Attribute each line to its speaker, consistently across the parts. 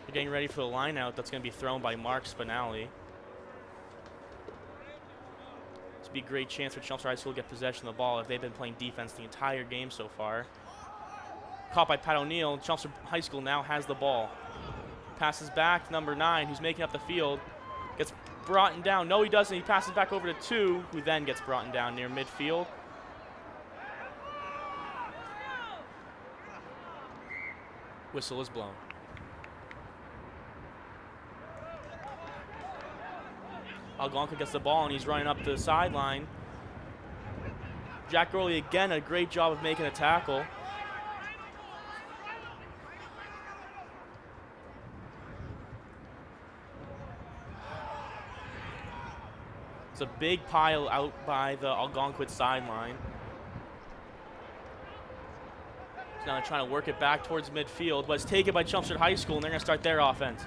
Speaker 1: They're getting ready for the line out that's going to be thrown by Mark Spinelli. This would be a great chance for Chelmsford High School to get possession of the ball if they've been playing defense the entire game so far. Caught by Pat O'Neill. Chelmsford High School now has the ball. Passes back, number 9, who's making up the field. Gets brought down. No, he doesn't. He passes back over to 2, who then gets brought down near midfield. Whistle is blown. Algonquin gets the ball, and he's running up the sideline. Jack Gurley, again, a great job of making a tackle. It's a big pile out by the Algonquin sideline. So now they're trying to work it back towards midfield, but it's taken by Chelmsford High School, and they're going to start their offense.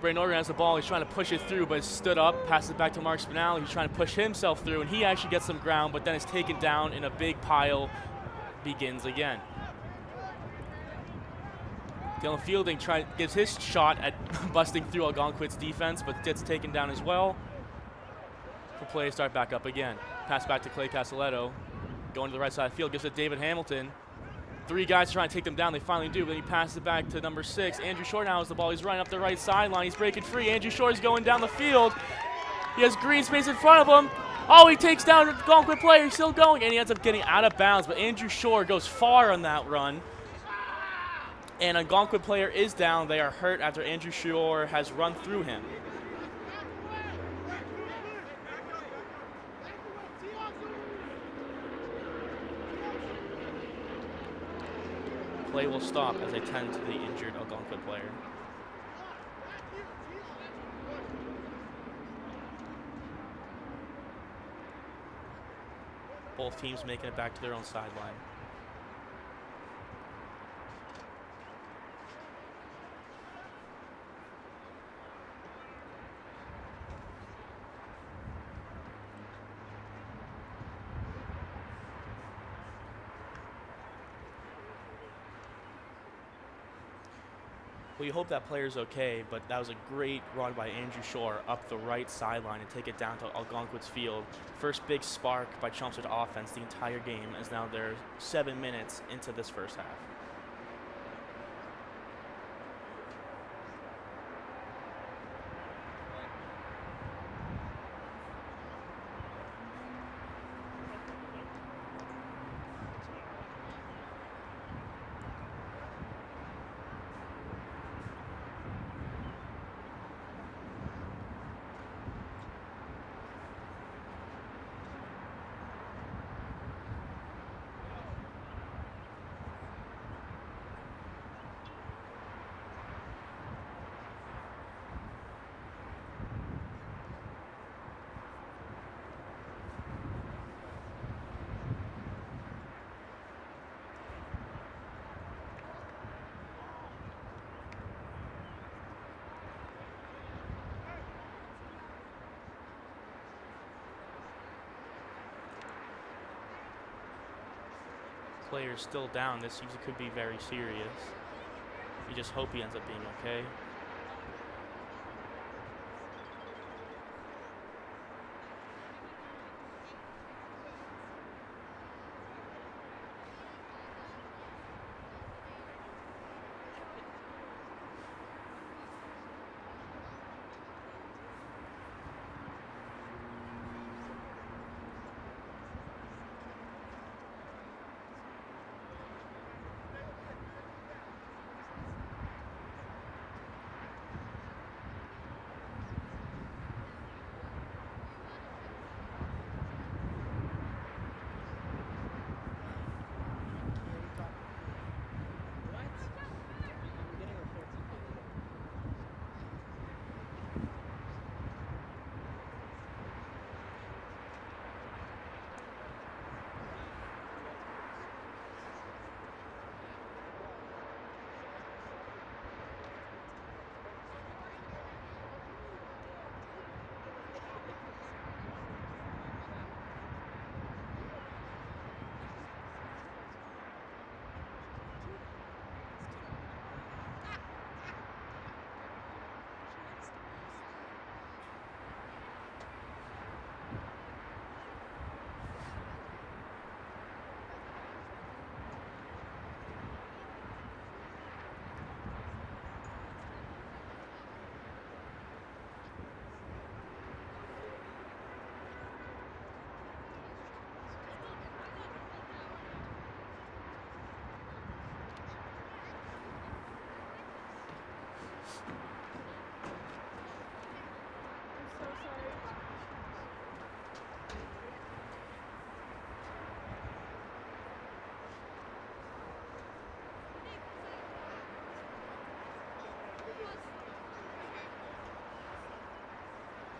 Speaker 1: Brayden Organ has the ball. He's trying to push it through, but it's stood up. Passes it back to Mark Spinelli. He's trying to push himself through, and he actually gets some ground, but then it's taken down in a big pile. Begins again. Dylan Fielding gives his shot at busting through Algonquin's defense, but gets taken down as well. For play to start back up again. Pass back to Clay Castelletto. Going to the right side of the field. Gives it to David Hamilton. 3 guys trying to take them down. They finally do, but he passes it back to number 6. Andrew Shore now has the ball. He's running up the right sideline. He's breaking free. Andrew Shore is going down the field. He has green space in front of him. Oh, he takes down the Algonquin player. He's still going, and he ends up getting out of bounds, but Andrew Shore goes far on that run. And a Algonquin player is down. They are hurt after Andrew Shore has run through him. Play will stop as they tend to the injured Algonquin player. Both teams making it back to their own sideline. Well, you hope that player's okay, but that was a great run by Andrew Shore up the right sideline and take it down to Algonquin's field. First big spark by Chelmsford offense the entire game, as now they're 7 minutes into this first half. Player's still down. This seems it could be very serious. You just hope he ends up being okay.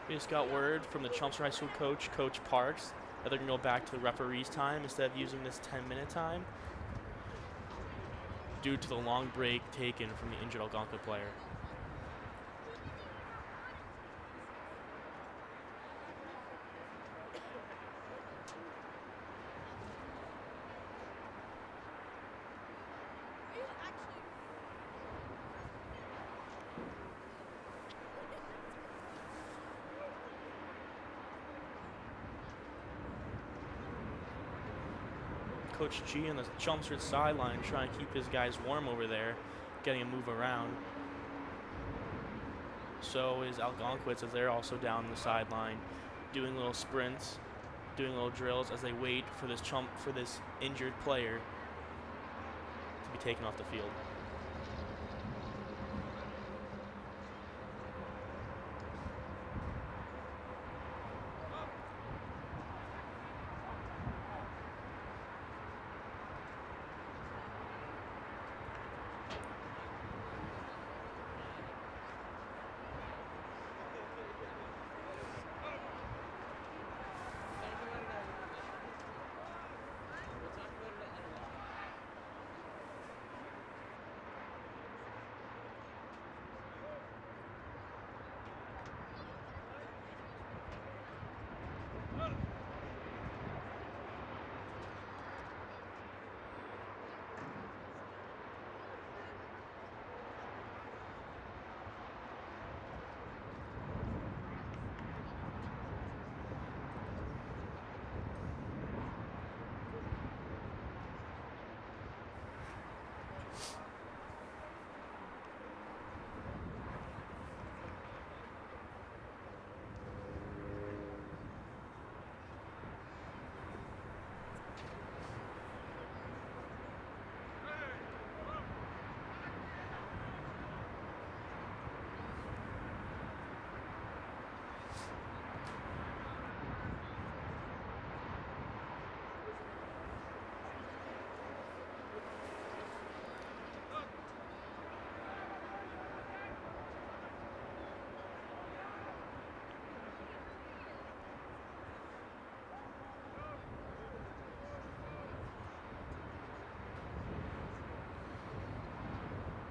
Speaker 1: We just got word from the Chelmsford High School coach, Coach Parks, that they're going to go back to the referee's time instead of using this 10-minute time due to the long break taken from the injured Algonquin player. Coach G on the Chelmsford sideline trying to keep his guys warm over there, getting them move around. So is Algonquin, as they're also down the sideline, doing little sprints, doing little drills as they wait for this injured player to be taken off the field.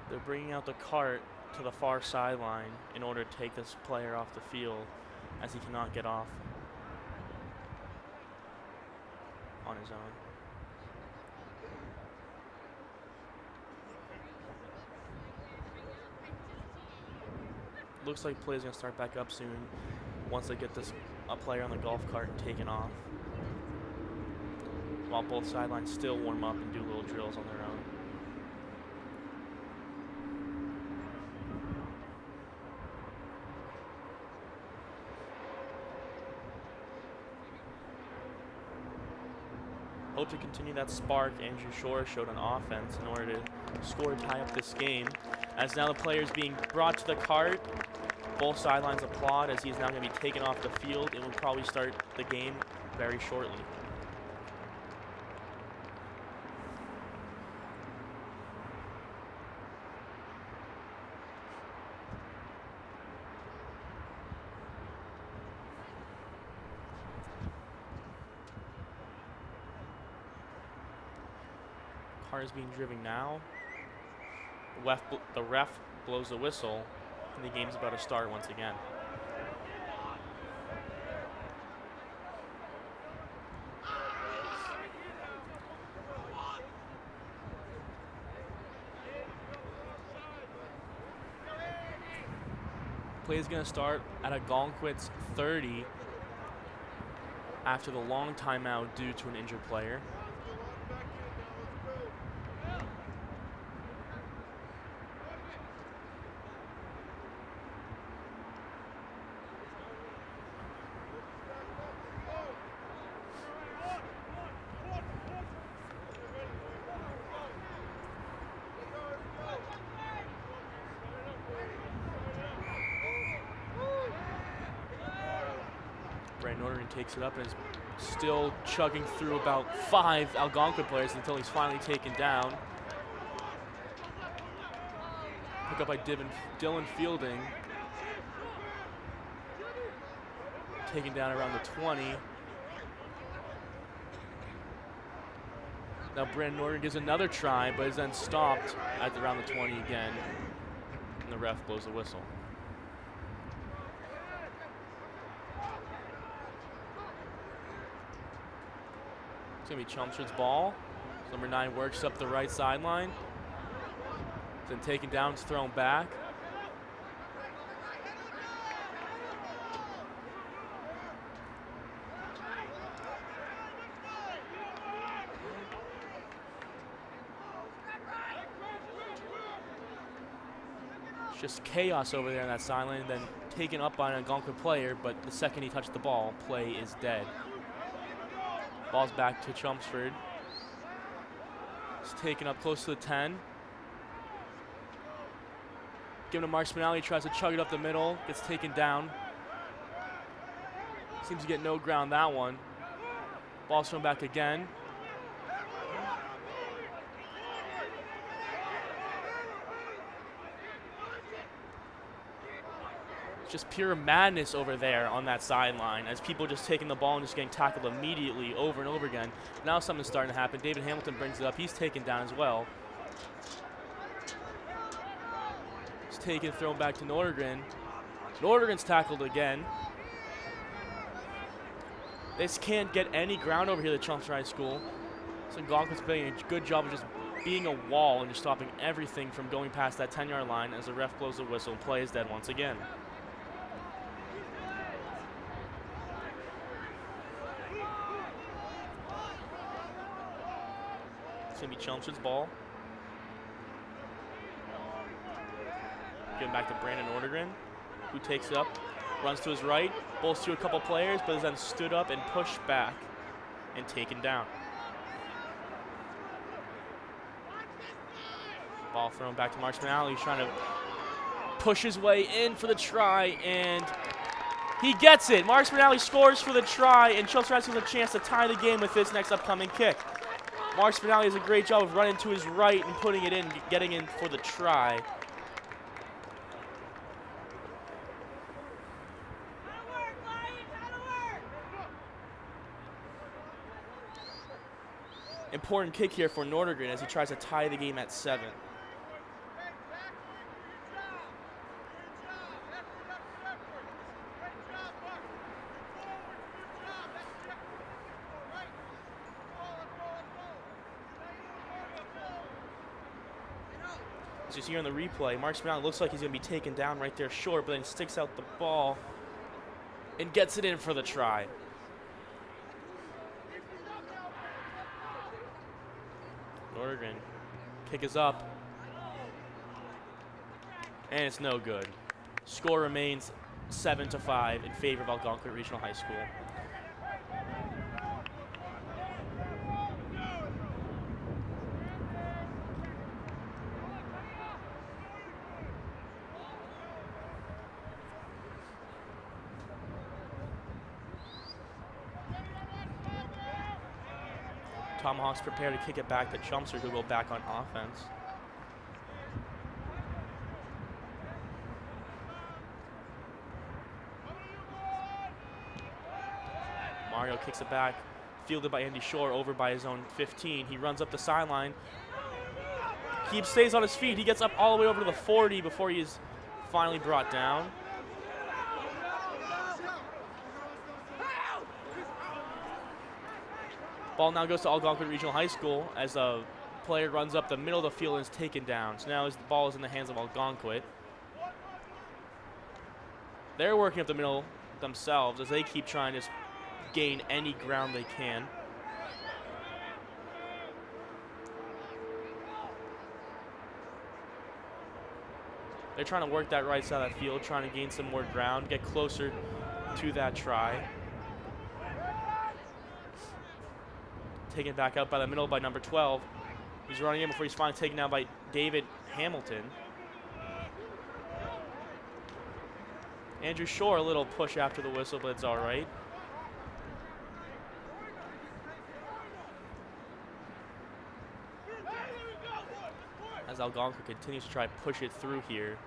Speaker 1: They're bringing out the cart to the far sideline in order to take this player off the field, as he cannot get off on his own. Looks like play is going to start back up soon once they get this player on the golf cart taken off, while both sidelines still warm up and do little drills on their own. Hope to continue that spark Andrew Shore showed on offense in order to score and tie up this game. As now the player is being brought to the cart, both sidelines applaud as he is now going to be taken off the field and will probably start the game very shortly. Car is being driven now. The ref blows the whistle, and the game's about to start once again. Play is going to start at Algonquin's 30 after the long timeout due to an injured player. Takes it up and is still chugging through about 5 Algonquin players until he's finally taken down. Pick up by Dylan Fielding. taken down around the 20. Now Brandon Norton gives another try, but is then stopped at around the 20 again. And the ref blows the whistle. It's going to be Chelmsford's ball. Number 9 works up the right sideline. Then taken down, it's thrown back. It's just chaos over there on that sideline, then taken up by an Algonquin player, but the second he touched the ball, play is dead. Ball's back to Chelmsford. It's taken up close to the 10. Given to Mark Spinelli, tries to chug it up the middle, gets taken down. Seems to get no ground that one. Ball's thrown back again. Just pure madness over there on that sideline as people just taking the ball and just getting tackled immediately over and over again. Now something's starting to happen. David Hamilton brings it up. He's taken down as well. It's taken, thrown back to Nordegren. Nordegren's tackled again. They just can't get any ground over here at Chelmsford High School. So Algonquin's doing a good job of just being a wall and just stopping everything from going past that 10-yard line as the ref blows the whistle and play is dead once again. It's going to be Chelmsford's ball. Giving back to Brandon Nordegren, who takes it up, runs to his right, bolts through a couple players, but is then stood up and pushed back and taken down. Ball thrown back to Mark Spinelli. He's trying to push his way in for the try, and he gets it. Mark Spinelli scores for the try, and Chelmsford has a chance to tie the game with this next upcoming kick. Mark Spinelli does a great job of running to his right and putting it in, getting in for the try. Important kick here for Nordegren as he tries to tie the game at 7. As you see here on the replay, Mark Spinelli looks like he's going to be taken down right there short, but then sticks out the ball and gets it in for the try. Nordegren, kick is up, and it's no good. Score remains 7-5 in favor of Algonquin Regional High School. Tomahawks prepare to kick it back to Chelmsford, who go back on offense. Mario kicks it back, fielded by Andy Shore, over by his own 15. He runs up the sideline. He stays on his feet. He gets up all the way over to the 40 before he is finally brought down. Ball now goes to Algonquin Regional High School as a player runs up the middle of the field and is taken down. So now the ball is in the hands of Algonquin. They're working up the middle themselves as they keep trying to gain any ground they can. They're trying to work that right side of the field, trying to gain some more ground, get closer to that try. Taken back out by the middle by number 12. He's running in before he's finally taken down by David Hamilton. Andrew Shore, a little push after the whistle, but it's all right. As Algonquin continues to try to push it through here.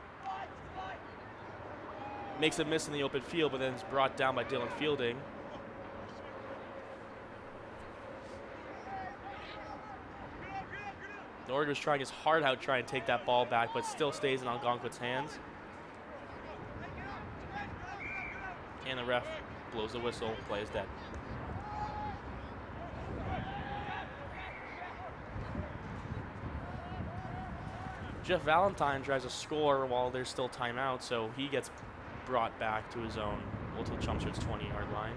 Speaker 1: Makes a miss in the open field, but then is brought down by Dylan Fielding. Norga's trying his heart out, trying to take that ball back, but still stays in Algonquin's hands. And the ref blows the whistle, play is dead. Jeff Valentine tries to score while there's still timeout, so he gets brought back to his own, well, to Chelmsford's 20-yard line.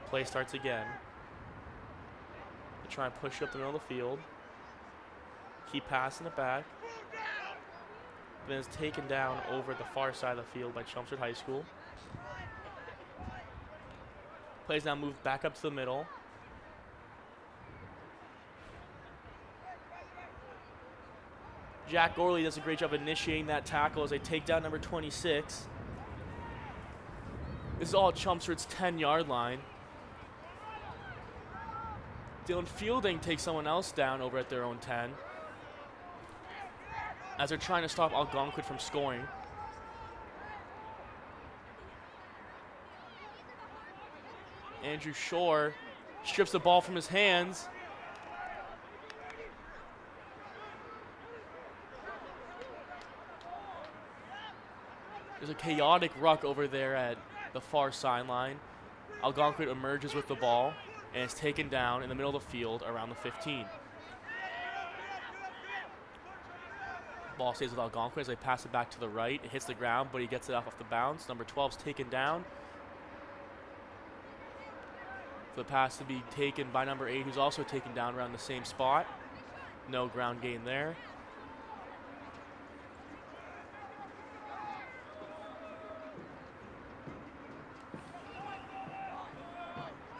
Speaker 1: Play starts again. They try and push up the middle of the field. Keep passing it back. Then is taken down over the far side of the field by Chelmsford High School. Plays now moved back up to the middle. Jack Gorley does a great job initiating that tackle as they take down number 26. This is all Chelmsford's 10-yard line. Dylan Fielding takes someone else down over at their own 10 as they're trying to stop Algonquin from scoring. Andrew Shore strips the ball from his hands. There's a chaotic ruck over there at the far sideline. Algonquin emerges with the ball and is taken down in the middle of the field around the 15. Ball stays with Algonquin as they pass it back to the right. It hits the ground, but he gets it off the bounce. Number 12 is taken down. For the pass to be taken by number 8, who's also taken down around the same spot. No ground gain there.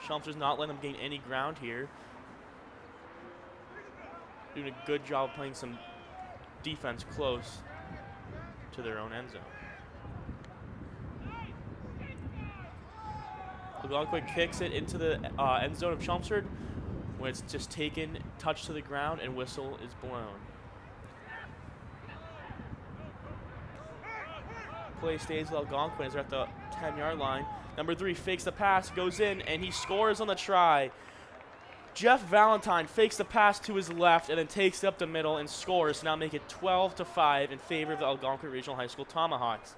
Speaker 1: Chelmsford's not letting them gain any ground here. Doing a good job playing some defense close to their own end zone. Algonquin kicks it into the end zone of Chelmsford when it's just taken, touched to the ground, and whistle is blown. Play stays with Algonquin as they're at the 10-yard line. Number 3 fakes the pass, goes in, and he scores on the try. Jeff Valentine fakes the pass to his left and then takes it up the middle and scores to now make it 12-5 in favor of the Algonquin Regional High School Tomahawks.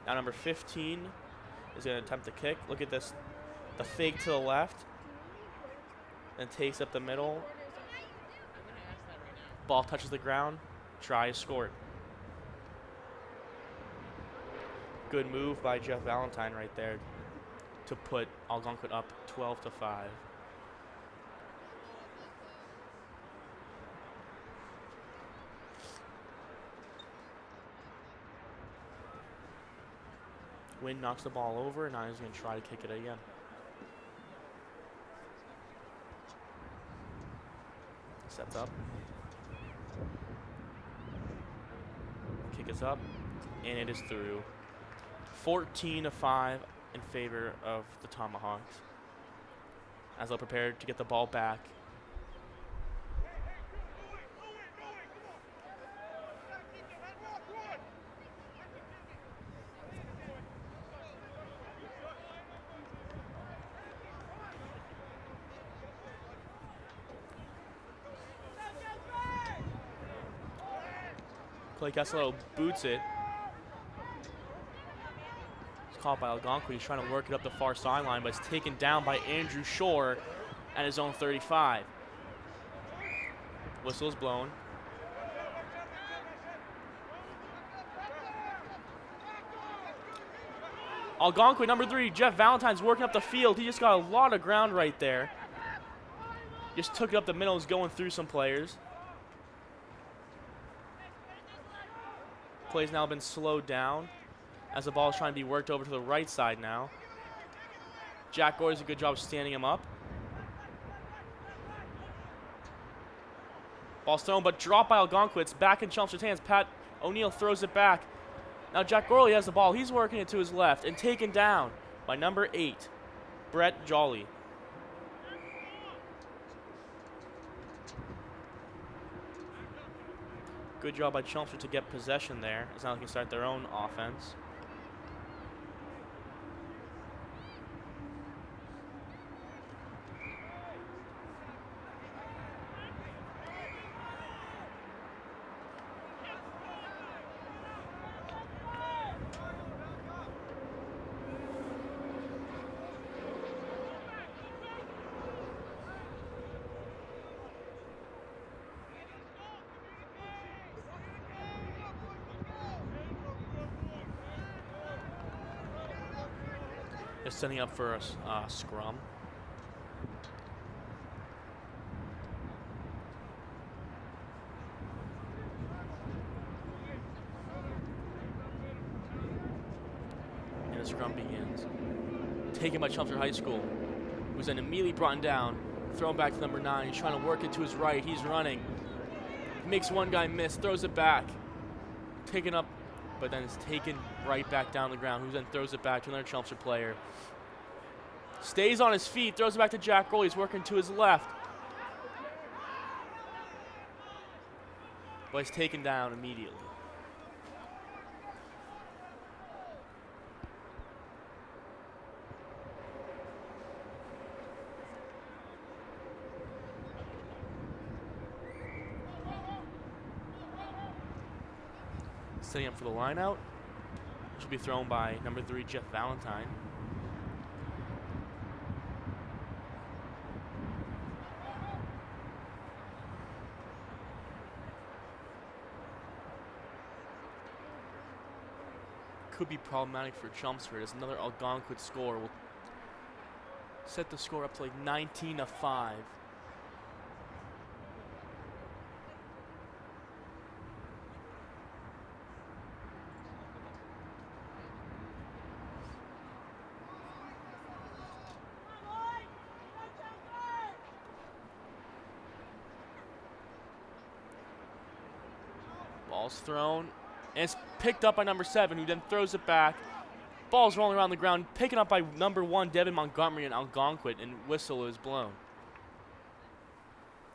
Speaker 1: Now number 15 is going to attempt to kick. Look at this, the fake to the left, and takes up the middle. Ball touches the ground, try is scored. Good move by Jeff Valentine right there to put Algonquin up 12-5. Wynn knocks the ball over, and now he's going to try to kick it again. Sets up. Kick is up, and it is through. 14-5 in favor of the Tomahawks as they're prepared to get the ball back. Clay Castello boots it. It's caught by Algonquin. He's trying to work it up the far sideline, but it's taken down by Andrew Shore at his own 35. Whistle is blown. Algonquin, number 3, Jeff Valentine's working up the field. He just got a lot of ground right there. Just took it up the middle, is going through some players. Play's now been slowed down as the ball is trying to be worked over to the right side now. Jack Gore does a good job standing him up. Ball's thrown, but dropped by Algonquin. It's back in Chelmsford's hands. Pat O'Neill throws it back. Now Jack Gorley has the ball. He's working it to his left and taken down by number 8, Brett Jolly. Good job by Chelmsford to get possession there, as now they can start their own offense. They're setting up for a scrum. And the scrum begins. Taken by Chelmsford High School, who's then immediately brought down, thrown back to number 9. He's trying to work it to his right. He's running. Makes one guy miss, throws it back. Taken up, but then it's taken right back down the ground, who then throws it back to another Chelmsford player. Stays on his feet, throws it back to Jack Gorley. He's working to his left. But he's taken down immediately. Setting up for the line out, which will be thrown by number 3, Jeff Valentine. Could be problematic for Chelmsford, as another Algonquin score will set the score up to like 19-5. Ball's thrown, and it's picked up by number 7, who then throws it back. Ball's rolling around the ground, taken up by number 1, Devin Montgomery in Algonquin, and whistle is blown.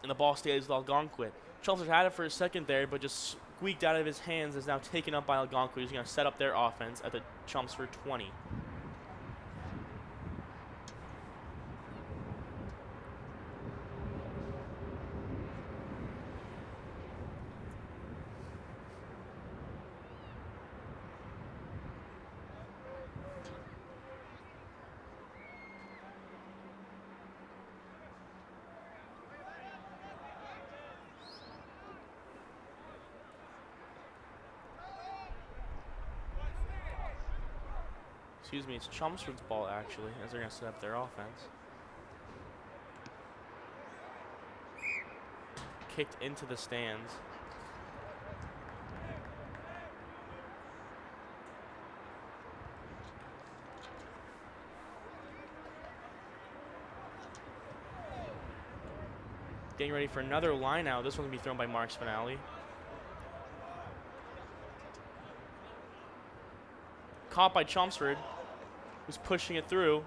Speaker 1: And the ball stays with Algonquin. Chelmsford had it for a second there, but just squeaked out of his hands, is now taken up by Algonquin, who's going to set up their offense at the Chelmsford 20. Excuse me, it's Chelmsford's ball actually, as they're going to set up their offense. Kicked into the stands. Getting ready for another line out. This one will be thrown by Mark Spinelli. Caught by Chelmsford, who's pushing it through.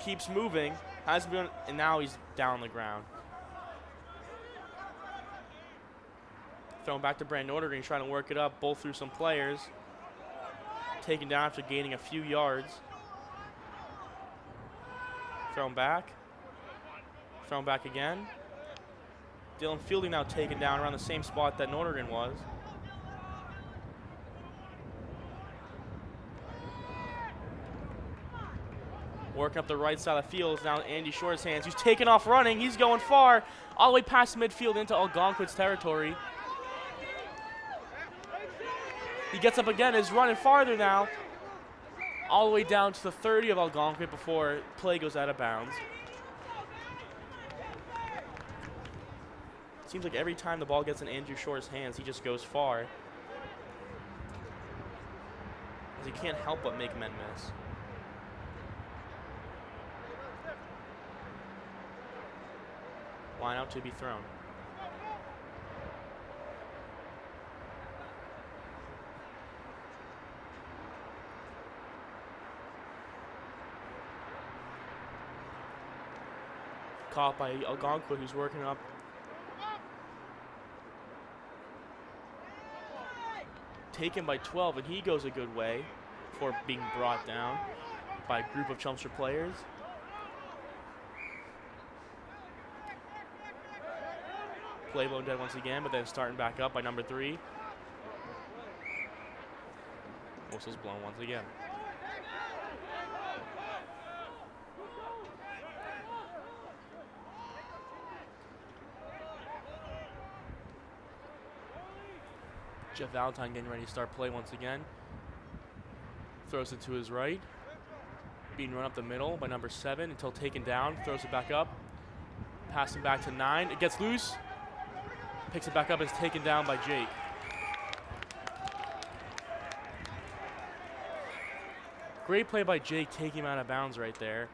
Speaker 1: Keeps moving, has been, and now he's down on the ground. Thrown back to Brandon Nordegren, trying to work it up, both through some players. Taken down after gaining a few yards. Thrown back. Thrown back again. Dylan Fielding now taken down around the same spot that Nordegren was. Working up the right side of the field is now Andy Shore's hands. He's taking off running. He's going far, all the way past midfield into Algonquin's territory. He gets up again, is running farther now, all the way down to the 30 of Algonquin before play goes out of bounds. Seems like every time the ball gets in Andrew Shore's hands, he just goes far, as he can't help but make men miss. Line out to be thrown. Caught by Algonquin, who's working up. Taken by 12, and he goes a good way before being brought down by a group of Chelmsford players. Play blown dead once again, but then starting back up by number 3. Whistle's blown once again. Jeff Valentine getting ready to start play once again. Throws it to his right. Being run up the middle by number 7 until taken down. Throws it back up. Passing back to 9. It gets loose. Picks it back up and is taken down by Jake. Great play by Jake, taking him out of bounds right there.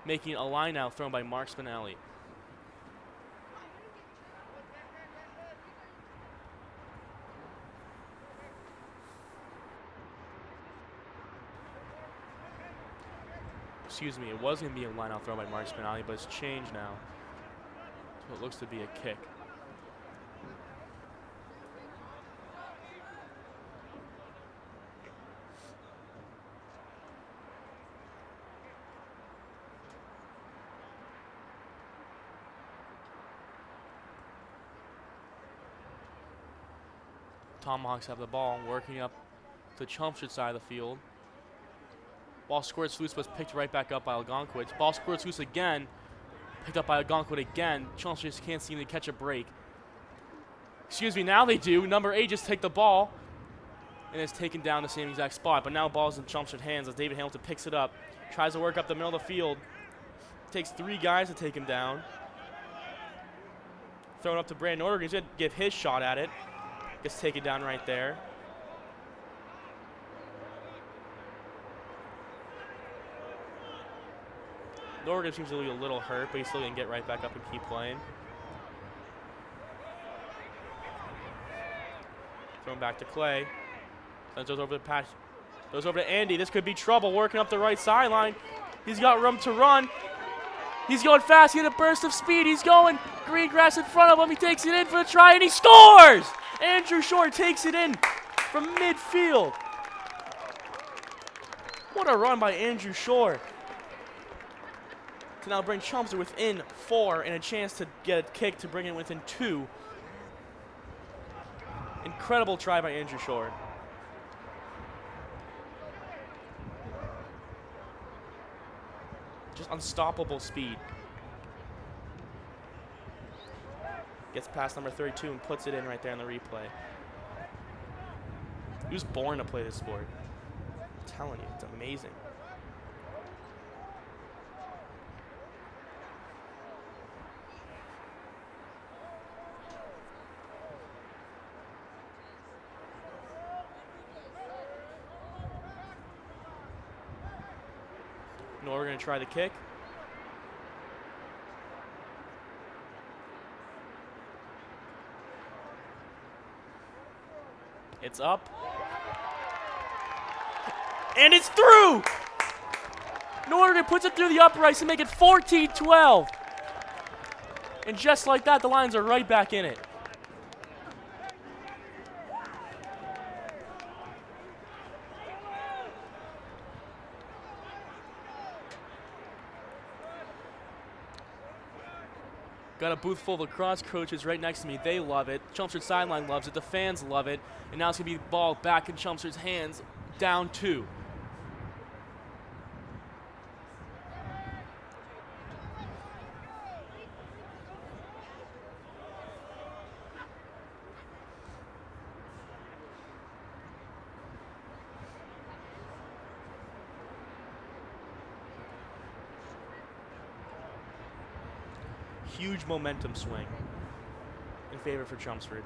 Speaker 1: Making a line out thrown by Mark Spinelli. Excuse me, it was going to be a line out thrown by Mark Spinelli, but it's changed now. So it looks to be a kick. Tomahawks have the ball, working up the Chelmsford side of the field. Ball squirts loose, but picked right back up by Algonquin. Ball squirts loose again, picked up by Algonquin again. Chelmsford just can't seem to catch a break. Excuse me, now they do. Number 8 just take the ball, and it's taken down the same exact spot. But now ball's in Chelmsford hands as David Hamilton picks it up, tries to work up the middle of the field. Takes 3 guys to take him down. Thrown up to Brandon Order. He's going to give his shot at it. Gets taken down right there. Norgan seems to be a little hurt, but he's still going to get right back up and keep playing. Thrown back to Clay. Then goes over the patch. Goes over to Andy. This could be trouble, working up the right sideline. He's got room to run. He's going fast. He had a burst of speed. He's going. Green grass in front of him. He takes it in for the try, and he scores! Andrew Shore takes it in from midfield. What a run by Andrew Shore. To now bring Chelmsford within 4 and a chance to get a kick to bring it within 2. Incredible try by Andrew Shore. Just unstoppable speed. Gets past number 32 and puts it in right there on the replay. He was born to play this sport. I'm telling you, it's amazing. Now we're going to try the kick. It's up. And it's through! Norgan puts it through the uprights to make it 14-12. And just like that, the Lions are right back in it. Got a booth full of lacrosse coaches right next to me. They love it. Chelmsford sideline loves it. The fans love it. And now it's going to be the ball back in Chelmsford's hands, down 2. Huge momentum swing in favor for Chelmsford.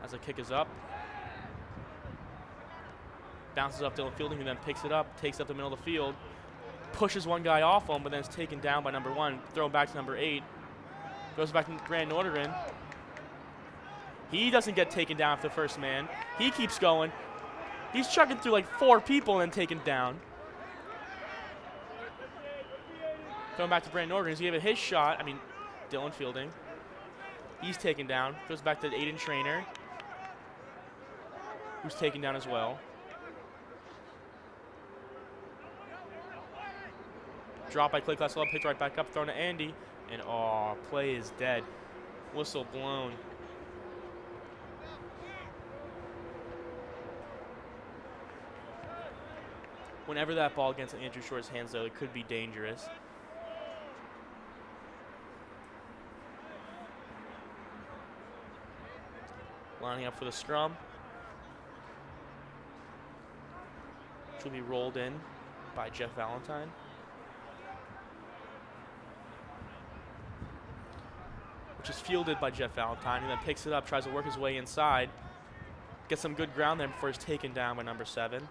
Speaker 1: As the kick is up, bounces up Dylan Fielding, who then picks it up, takes it up the middle of the field, pushes one guy off him, but then it's taken down by number 1, thrown back to number 8, goes back to Brandon Orderin. He doesn't get taken down for the first man. He keeps going. He's chucking through like 4 people and then taken down. Throwing back to Brandon Organ. He's going to give it his shot. Dylan Fielding. He's taken down. Goes back to Aiden Trainer, who's taken down as well. Drop by Clay Classell, pitch right back up, thrown to Andy. And play is dead. Whistle blown. Whenever that ball gets in Andrew Short's hands, though, it could be dangerous. Lining up for the scrum, which will be rolled in by Jeff Valentine. Which is fielded by Jeff Valentine, and then picks it up, tries to work his way inside. Gets some good ground there before he's taken down by number 7.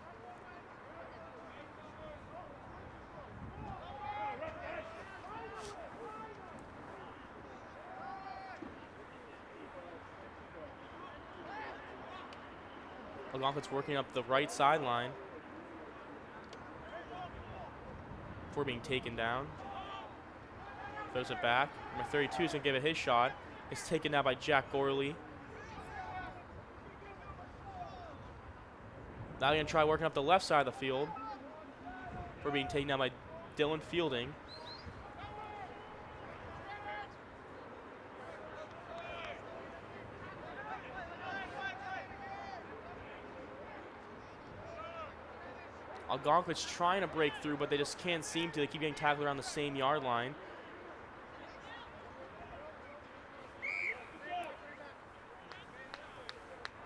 Speaker 1: Algonquin's working up the right sideline before being taken down. Throws it back. Number 32 is going to give it his shot. It's taken down by Jack Gorley. Now they're going to try working up the left side of the field before being taken down by Dylan Fielding. Algonquin's trying to break through, but they just can't seem to. They keep getting tackled around the same yard line.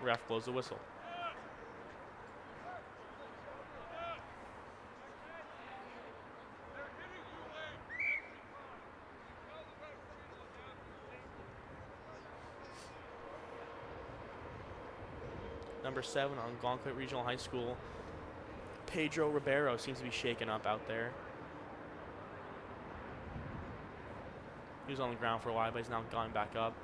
Speaker 1: Ref blows the whistle. Number 7 on Algonquin Regional High School, Pedro Ribeiro, seems to be shaken up out there. He was on the ground for a while, but he's now gone back up.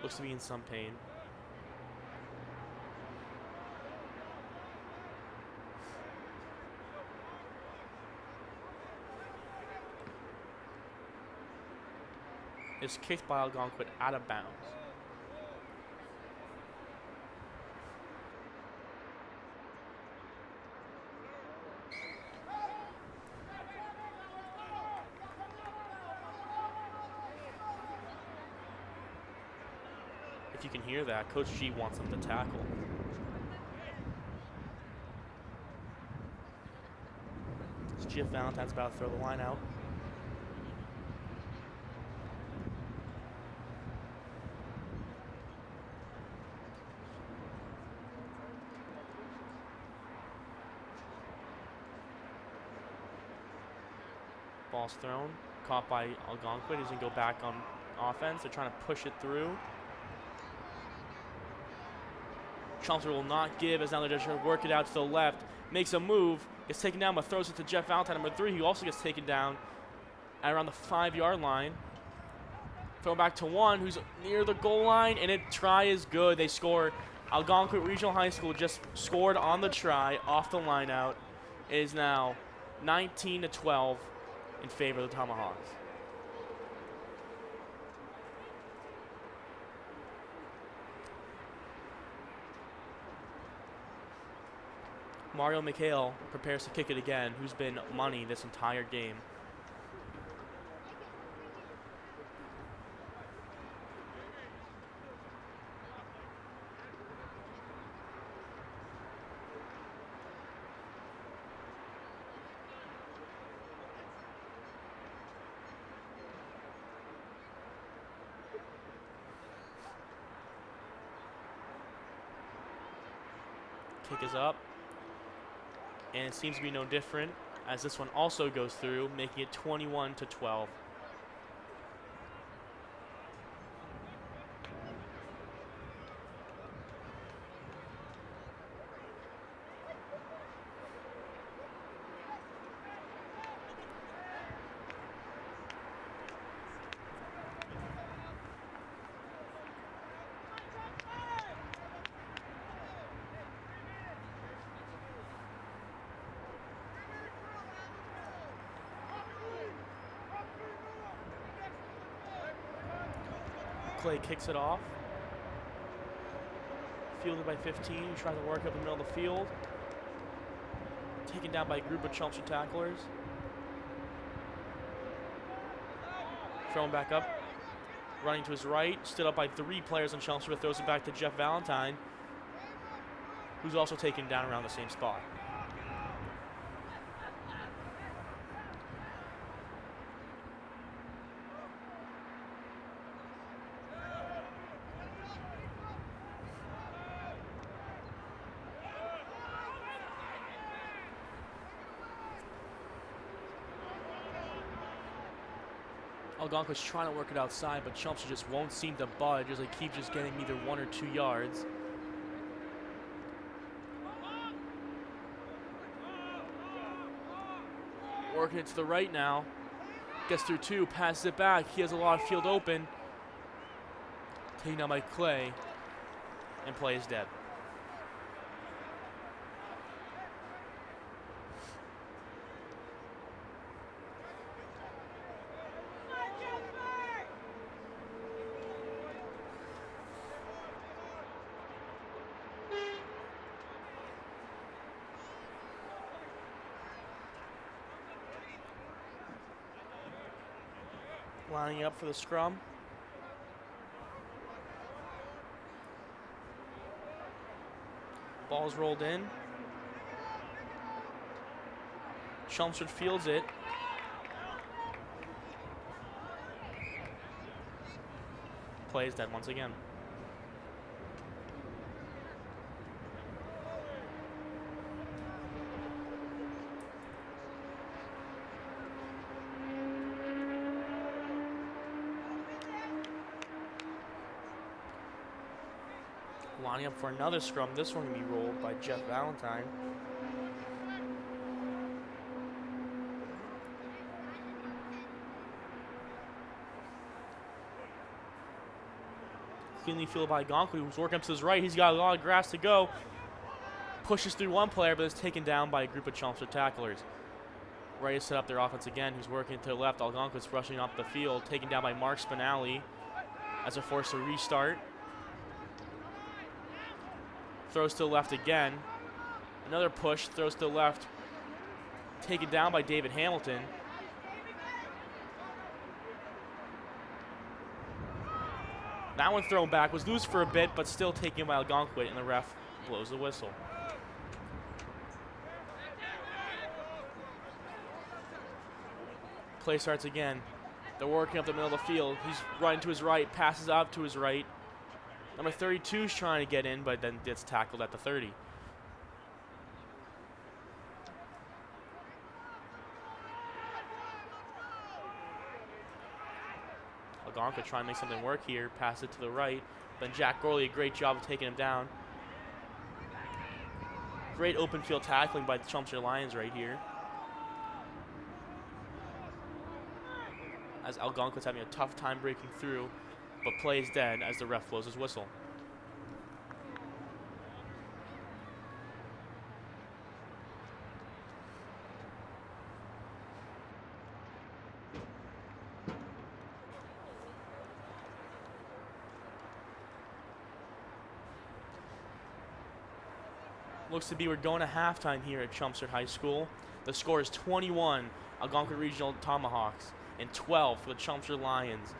Speaker 1: Looks to be in some pain. Is kicked by Algonquin out of bounds. If you can hear that, Coach G wants them to tackle. Jeff Valentine's about to throw the line out. Ball's thrown, caught by Algonquin. He's going to go back on offense. They're trying to push it through. Chelmsford will not give, as now they're just trying to work it out to the left. Makes a move, gets taken down, but throws it to Jeff Valentine, number 3, who also gets taken down at around the 5-yard line. Throw back to 1, who's near the goal line, and a try is good. They score. Algonquin Regional High School just scored on the try off the line out. It is now 19-12 in favor of the Tomahawks. Mario McHale prepares to kick it again, who's been money this entire game. Kick is up. And it seems to be no different, as this one also goes through, making it 21-12. Clay kicks it off. Fielded by 15, trying to work up the middle of the field. Taken down by a group of Chelmsford tacklers. Thrown back up. Running to his right. Stood up by 3 players on Chelmsford, but throws it back to Jeff Valentine, who's also taken down around the same spot. Algonquin's trying to work it outside, but Chelmsford just won't seem to budge as they keep just getting either 1 or 2 yards. Working it to the right now. Gets through 2, passes it back. He has a lot of field open. Taken down by Clay, and play is dead. Lining up for the scrum. Ball's rolled in. Chelmsford fields it. Play is dead once again. Lining up for another scrum. This one can be rolled by Jeff Valentine. Cleanly fielded by Algonquin, who's working up to his right. He's got a lot of grass to go. Pushes through 1 player, but is taken down by a group of Chelmsford tacklers. Ready to set up their offense again. Who's working to the left. Algonquin's rushing up the field, taken down by Mark Spinelli as they're forced to restart. Throws to the left again. Another push, throws to the left. Taken down by David Hamilton. That one thrown back, was loose for a bit, but still taken by Algonquin, and the ref blows the whistle. Play starts again. They're working up the middle of the field. He's running to his right, passes out to his right. Number 32 is trying to get in, but then gets tackled at the 30. Algonquin trying to make something work here. Pass it to the right. Then Jack Gorley, a great job of taking him down. Great open field tackling by the Chelmsford Lions right here. As Algonquin's having a tough time breaking through, but play is dead as the ref blows his whistle. Looks to be we're going to halftime here at Chelmsford High School. The score is 21, Algonquin Regional Tomahawks, and 12 for the Chelmsford Lions.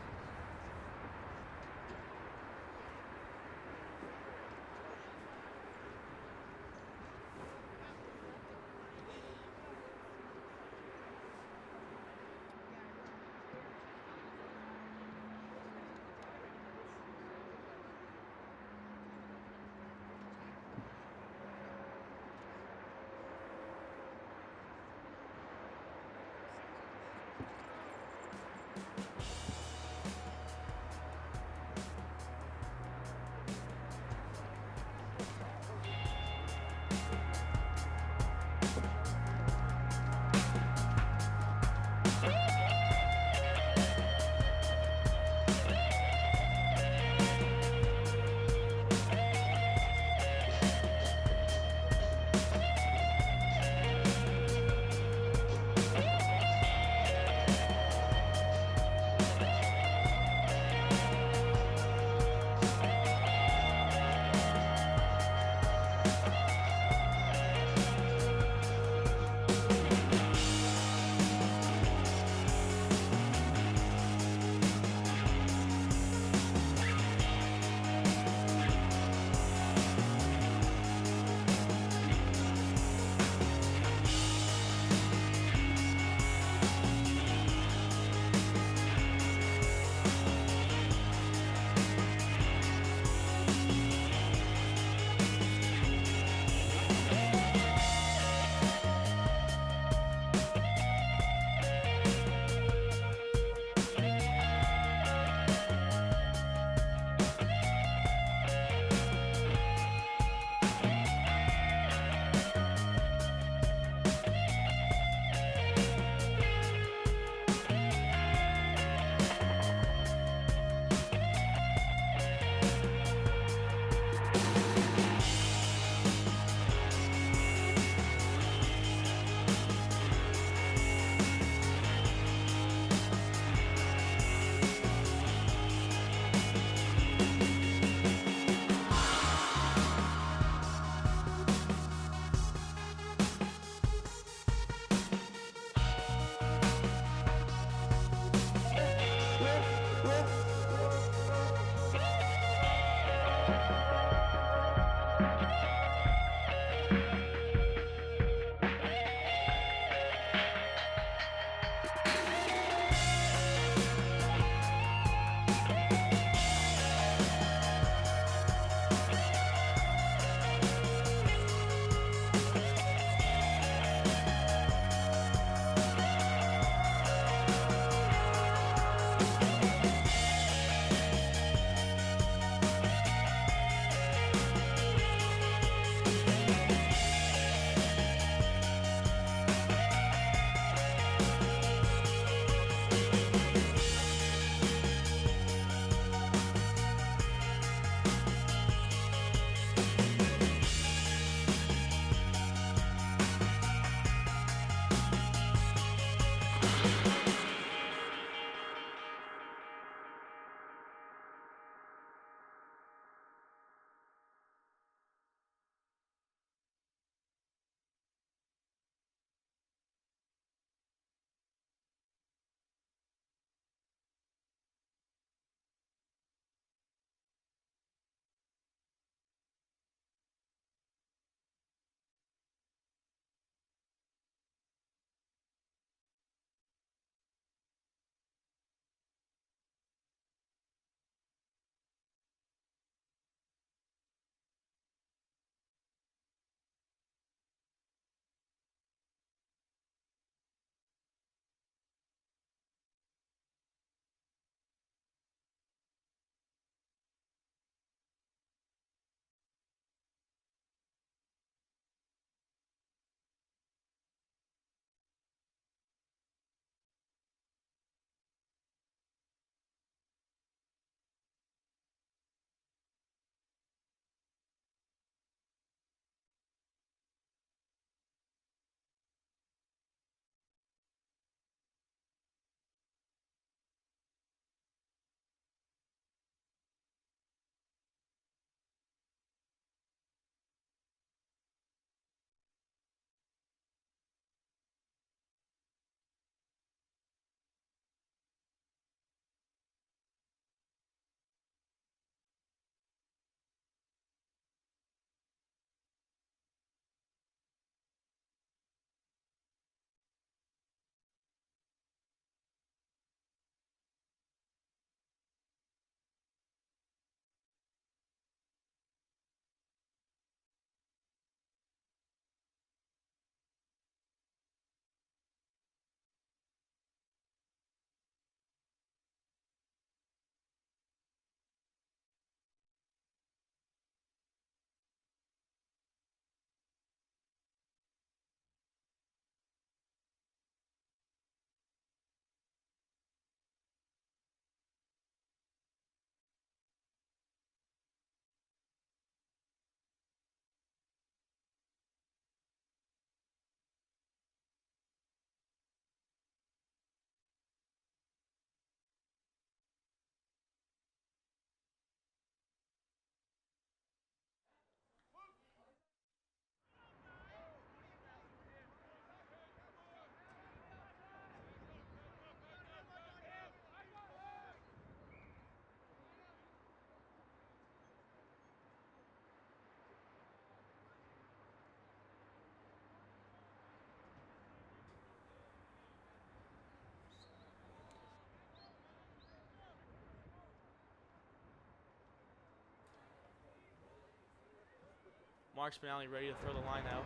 Speaker 1: Mark Spinelli ready to throw the line out.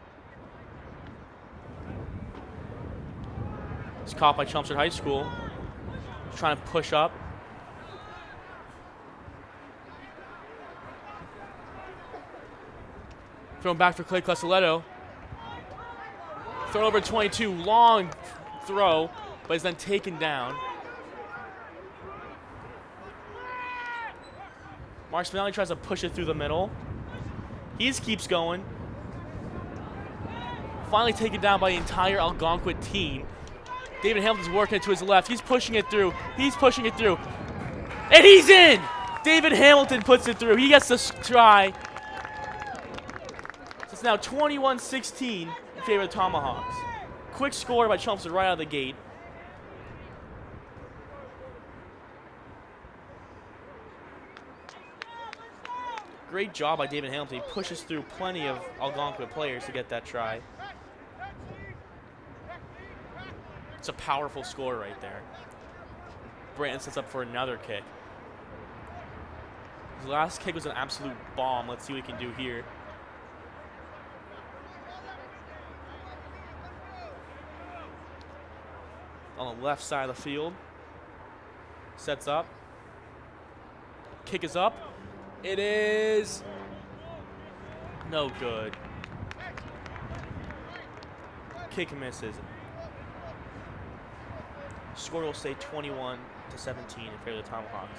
Speaker 1: It's caught by Chelmsford High School. Trying to push up. Thrown back for Clay Castelletto. Thrown over 22. Long throw, but is then taken down. Mark Spinelli tries to push it through the middle. He just keeps going. Finally taken down by the entire Algonquin team. David Hamilton's working it to his left. He's pushing it through. He's pushing it through. And he's in! David Hamilton puts it through. He gets the try. So it's now 21-16 in favor of the Tomahawks. Quick score by Chelmsford right out of the gate. Great job by David Hamilton. He pushes through plenty of Algonquin players to get that try. It's a powerful score right there. Brandon sets up for another kick. His last kick was an absolute bomb. Let's see what he can do here. On the left side of the field. Sets up. Kick is up. It is no good. Kick misses. Score will stay 21-17 in favor of the Tomahawks.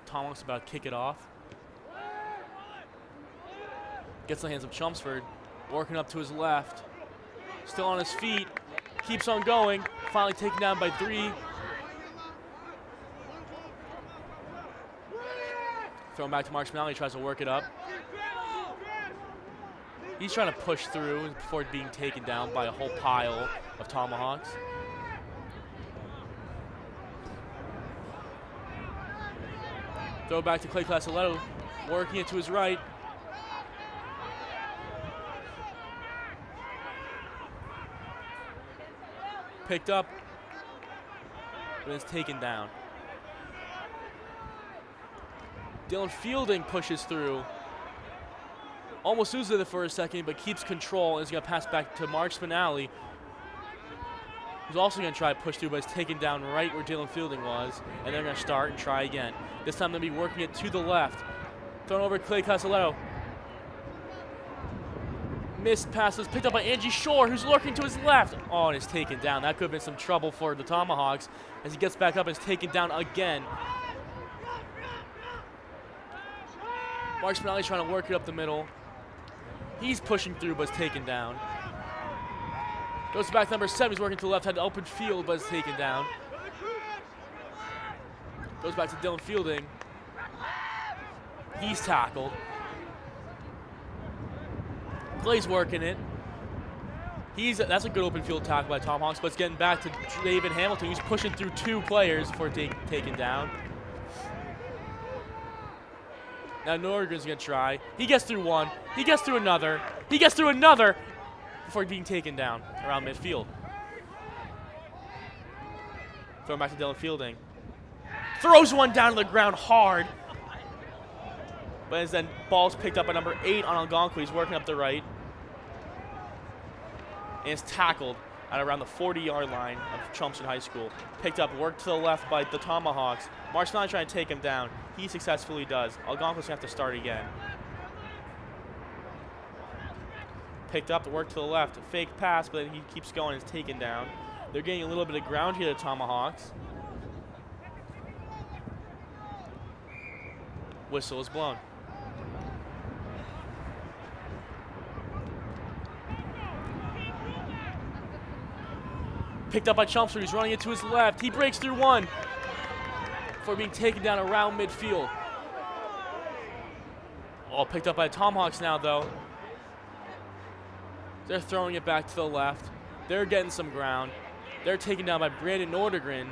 Speaker 1: Tomahawks about to kick it off. Gets the hands of Chelmsford. Working up to his left. Still on his feet. Keeps on going. Finally taken down by 3. Thrown back to Mark Spinelli. He tries to work it up. He's trying to push through before being taken down by a whole pile of Tomahawks. Throw back to Clay Castelletto, working it to his right. Picked up, but it's taken down. Dylan Fielding pushes through. Almost loses it for a second, but keeps control and is going to pass back to Mark Spinelli, who's also going to try to push through, but is taken down right where Dylan Fielding was, and they're going to start and try again. This time they'll be working it to the left. Thrown over Clay Castelletto. Missed passes picked up by Angie Shore, who's lurking to his left. Oh, and is taken down. That could have been some trouble for the Tomahawks as he gets back up and is taken down again. Mark Spinelli's trying to work it up the middle. He's pushing through, but is taken down. Goes back to number 7. He's working to the left, had an open field, but is taken down. Goes back to Dylan Fielding. He's tackled. Clay's working it. That's a good open field tackle by Tomahawks, but it's getting back to David Hamilton, who's pushing through 2 players before taken down. Now Norgren's going to try. He gets through 1. He gets through another. He gets through another before being taken down around midfield. Throw back to Dylan Fielding. Throws one down to the ground hard. But then ball's picked up by number 8 on Algonquin. He's working up the right. And is tackled at around the 40-yard line of Chelmsford High School. Picked up, worked to the left by the Tomahawks. Mark's not trying to take him down. He successfully does. Algonquin's going to have to start again. Picked up, worked to the left. Fake pass, but then he keeps going and is taken down. They're getting a little bit of ground here, the Tomahawks. Whistle is blown. Picked up by Chelmsford. He's running it to his left. He breaks through 1 before being taken down around midfield. All picked up by the Tomahawks now, though. They're throwing it back to the left. They're getting some ground. They're taken down by Brandon Nordegren.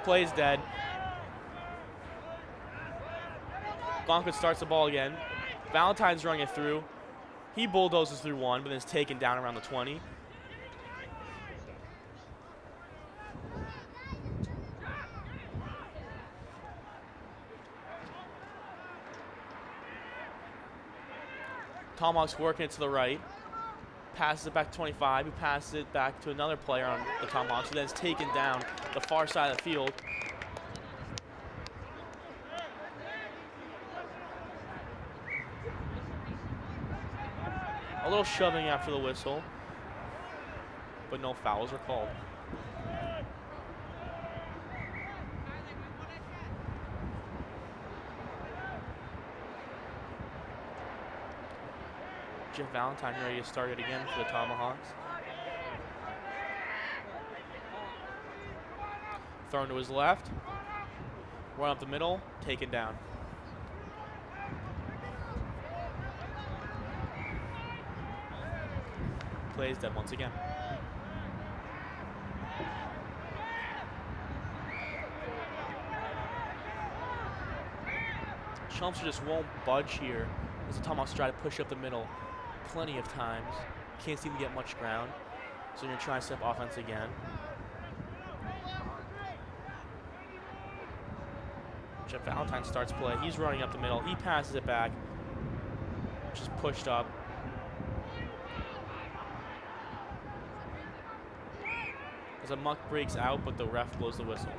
Speaker 1: Play is dead. Algonquin starts the ball again. Valentine's running it through. He bulldozes through one, but then is taken down around the 20. Tomahawks working it to the right. Passes it back to 25. He passes it back to another player on the Tomahawks, who then is taken down the far side of the field. A little shoving after the whistle, but no fouls are called. Jeff Valentine ready to start it again for the Tomahawks. Thrown to his left. Run up the middle, taken down. Plays dead once again. Chelmsford just won't budge here as the Tomahawks try to push up the middle plenty of times. Can't seem to get much ground. So you're going to try step offense again. Jeff Valentine starts play. He's running up the middle. He passes it back. Just pushed up. As a muck breaks out, but the ref blows the whistle.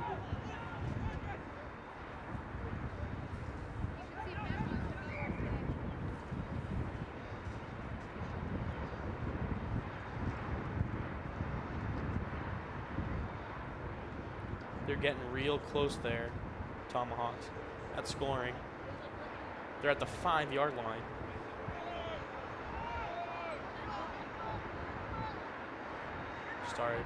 Speaker 1: They're getting real close there, Tomahawks, at scoring. They're at the 5-yard line. Started.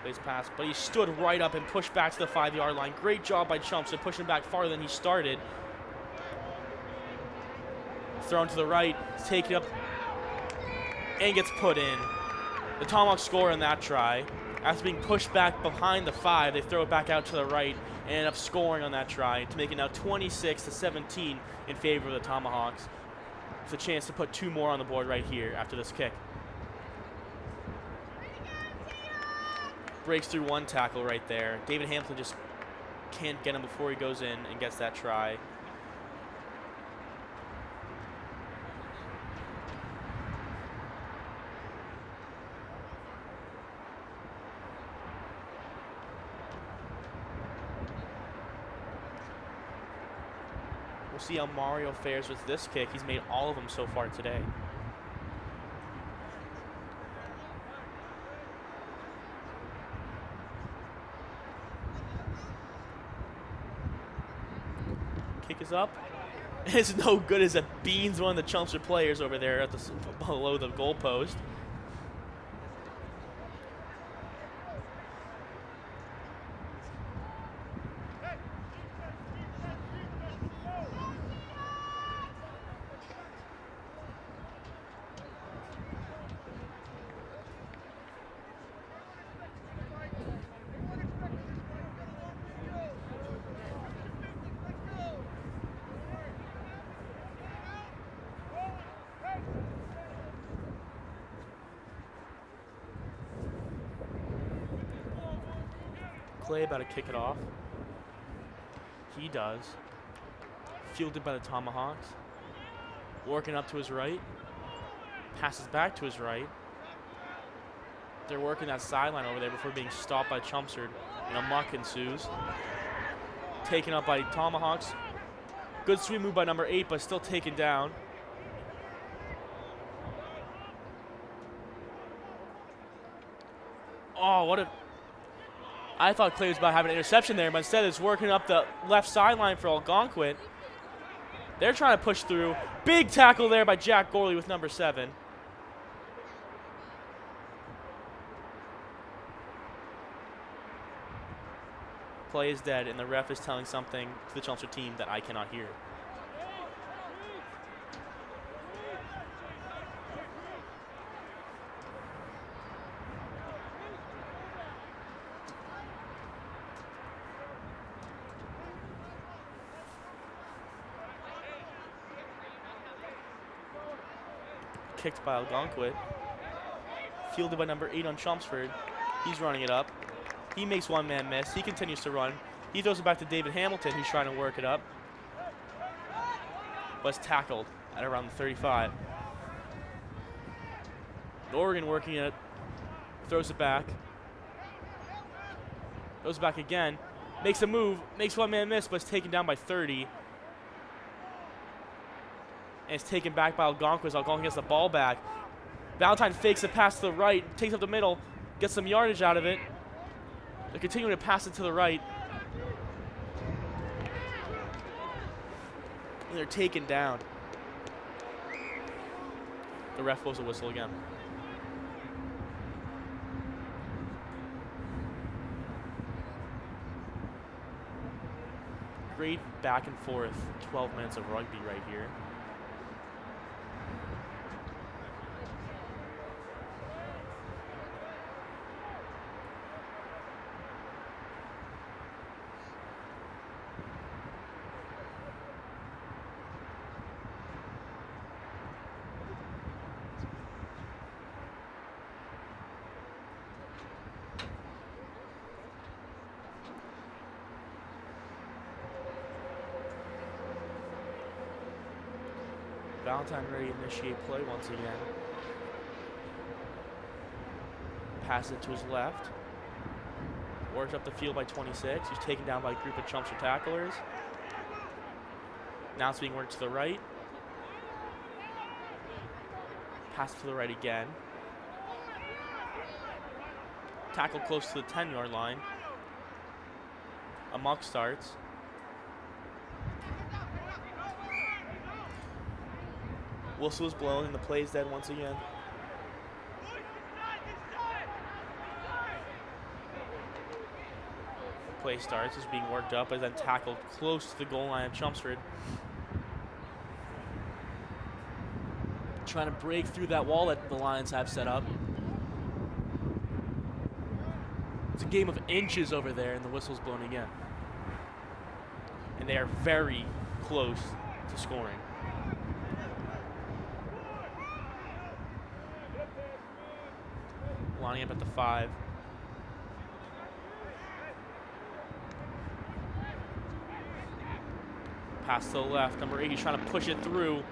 Speaker 1: Plays pass, but he stood right up and pushed back to the 5-yard line. Great job by Chelmsford, pushing back farther than he started. Thrown to the right, taken up, and gets put in. The Tomahawks score in that try. After being pushed back behind the 5, they throw it back out to the right and end up scoring on that try to make it now 26-17 in favor of the Tomahawks. With a chance to put 2 more on the board right here after this kick. Breaks through one tackle right there. David Hampton just can't get him before he goes in and gets that try. We'll see how Mario fares with this kick. He's made all of them so far today. Kick is up. It's no good as it beans one of the Chelmsford players over there at the below the goal post. Clay about to kick it off. He does. Fielded by the Tomahawks. Working up to his right. Passes back to his right. They're working that sideline over there before being stopped by Chelmsford. And a muck ensues. Taken up by Tomahawks. Good sweep move by number 8, but still taken down. Oh, what a... I thought Clay was about to have an interception there, but instead it's working up the left sideline for Algonquin. They're trying to push through. Big tackle there by Jack Gorley with number 7. Play is dead, and the ref is telling something to the Chelmsford team that I cannot hear. kicked by Algonquin. Fielded by number 8 on Chelmsford. He's running it up. He makes one man miss. He continues to run. He throws it back to David Hamilton, who's trying to work it up. But it's tackled at around the 35. Oregon working it. Throws it back. Goes back again. Makes a move. Makes one man miss, but it's taken down by 30. And it's taken back by Algonquin. Algonquin gets the ball back. Valentine fakes a pass to the right. Takes up the middle. Gets some yardage out of it. They're continuing to pass it to the right. And they're taken down. The ref blows a whistle again. Great back and forth 12 minutes of rugby right here. Valentine ready to initiate play once again. Passes it to his left. Works up the field by 26. He's taken down by a group of Chelmsford tacklers. Now it's being worked to the right. Pass to the right again. Tackle close to the 10-yard line. A muck starts. Whistle is blown and the play is dead once again. Play starts, is being worked up, but then tackled close to the goal line of Chelmsford. Trying to break through that wall that the Lions have set up. It's a game of inches over there, and the whistle's blown again. And they are very close to scoring. Lining up at the 5. Pass to the left. Number 8, he's trying to push it through.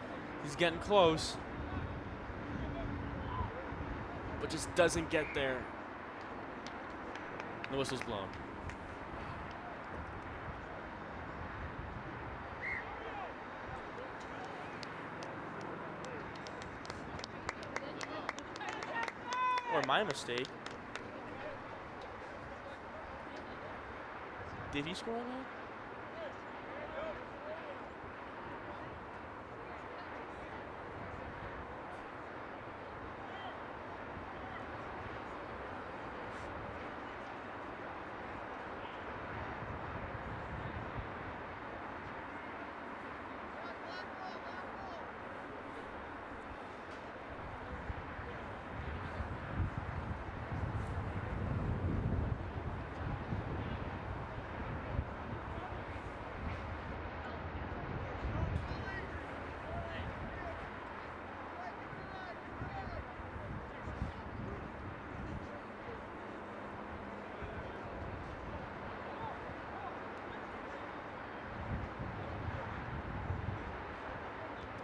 Speaker 1: He's getting close. But just doesn't get there. The whistle's blown. Or my mistake. Did he score on that?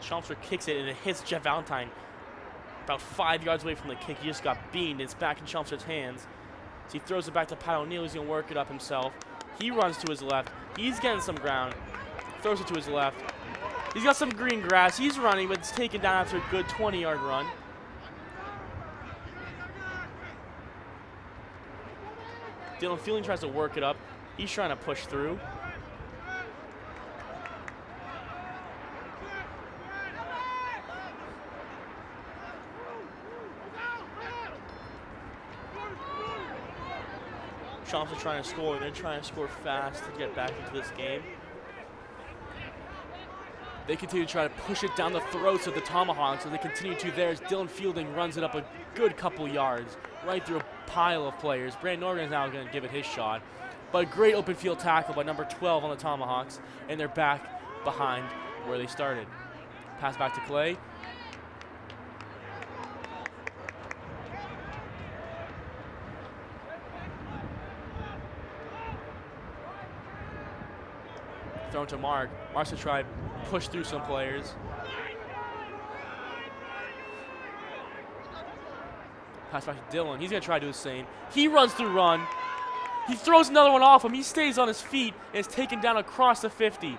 Speaker 1: Chelmsford kicks it and it hits Jeff Valentine about 5 yards away from the kick. He just got beamed. It's back in Chelmsford's hands. So he throws it back to Pat O'Neill. He's going to work it up himself. He runs to his left. He's getting some ground. Throws it to his left. He's got some green grass. He's running, but it's taken down after a good 20-yard run. Dylan Fielding tries to work it up. He's trying to push through. Chelmsford trying to score, and they're trying to score fast to get back into this game. They continue to try to push it down the throats of the Tomahawks, as they continue to there as Dylan Fielding runs it up a good couple yards, right through a pile of players. Brandon Organ is now going to give it his shot. But a great open field tackle by number 12 on the Tomahawks, and they're back behind where they started. Pass back to Clay. Thrown to Mark. Mark's going to try push through some players. Pass back to Dylan. He's going to try to do the same. He runs through run. He throws another one off him. He stays on his feet and is taken down across the 50.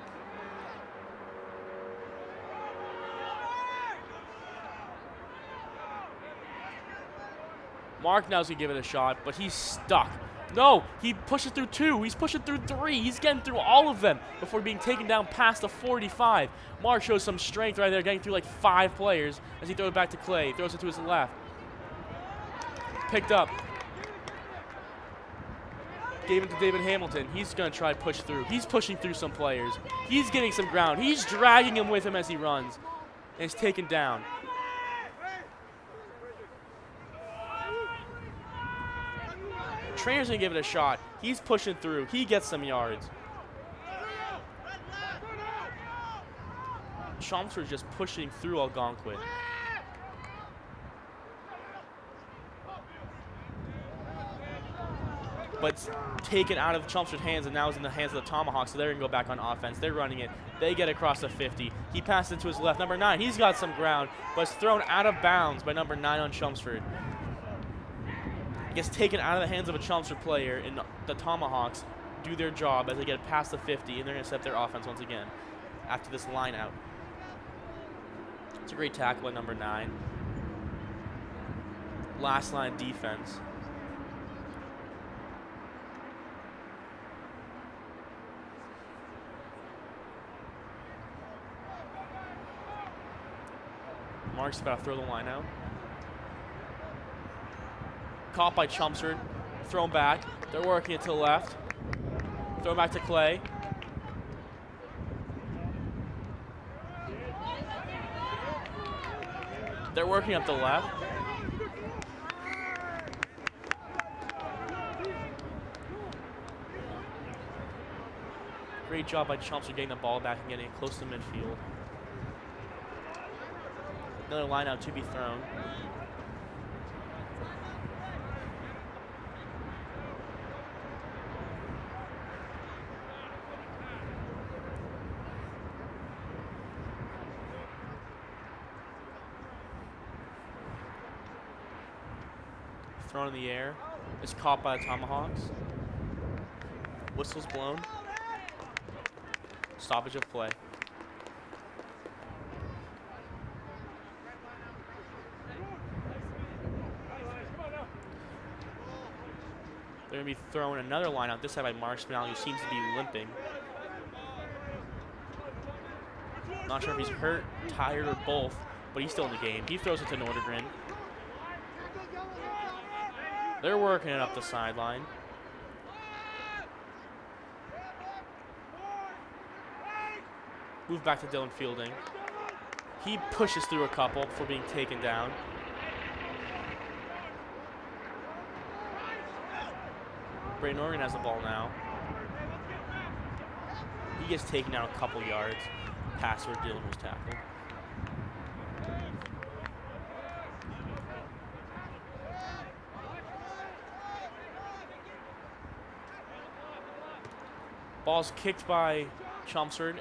Speaker 1: Mark now's going to give it a shot, but he's stuck. No, he pushes through 2. He's pushing through 3. He's getting through all of them before being taken down past the 45. Mark shows some strength right there, getting through like 5 players as he throws it back to Clay. He throws it to his left. Picked up. Gave it to David Hamilton. He's going to try to push through. He's pushing through some players. He's getting some ground. He's dragging him with him as he runs. And is taken down. Trainer's going to give it a shot. He's pushing through. He gets some yards. Chelmsford just pushing through Algonquin. But it's taken out of Chelmsford's hands and now is in the hands of the Tomahawks, so they're going to go back on offense. They're running it. They get across the 50. He passes it to his left. Number 9, he's got some ground, but it's thrown out of bounds by number 9 on Chelmsford. It gets taken out of the hands of a Chelmsford player, and the Tomahawks do their job as they get past the 50, and they're going to set their offense once again after this line out. It's a great tackle at number 9. Last line defense. Mark's about to throw the line out. Caught by Chelmsford. Thrown back. They're working it to the left. Throw back to Clay. They're working up the left. Great job by Chelmsford getting the ball back and getting it close to midfield. Another line out to be thrown. Thrown in the air. It's caught by the Tomahawks. Whistle's blown. Stoppage of play. They're going to be throwing another line out, this time by Mark Spinelli, who seems to be limping. Not sure if he's hurt, tired, or both, but he's still in the game. He throws it to Nordegren. They're working it up the sideline. Move back to Dylan Fielding. He pushes through a couple before being taken down. Brayden Oregon has the ball now. He gets taken down a couple yards past where Dylan was tackled. Ball's kicked by Chelmsford.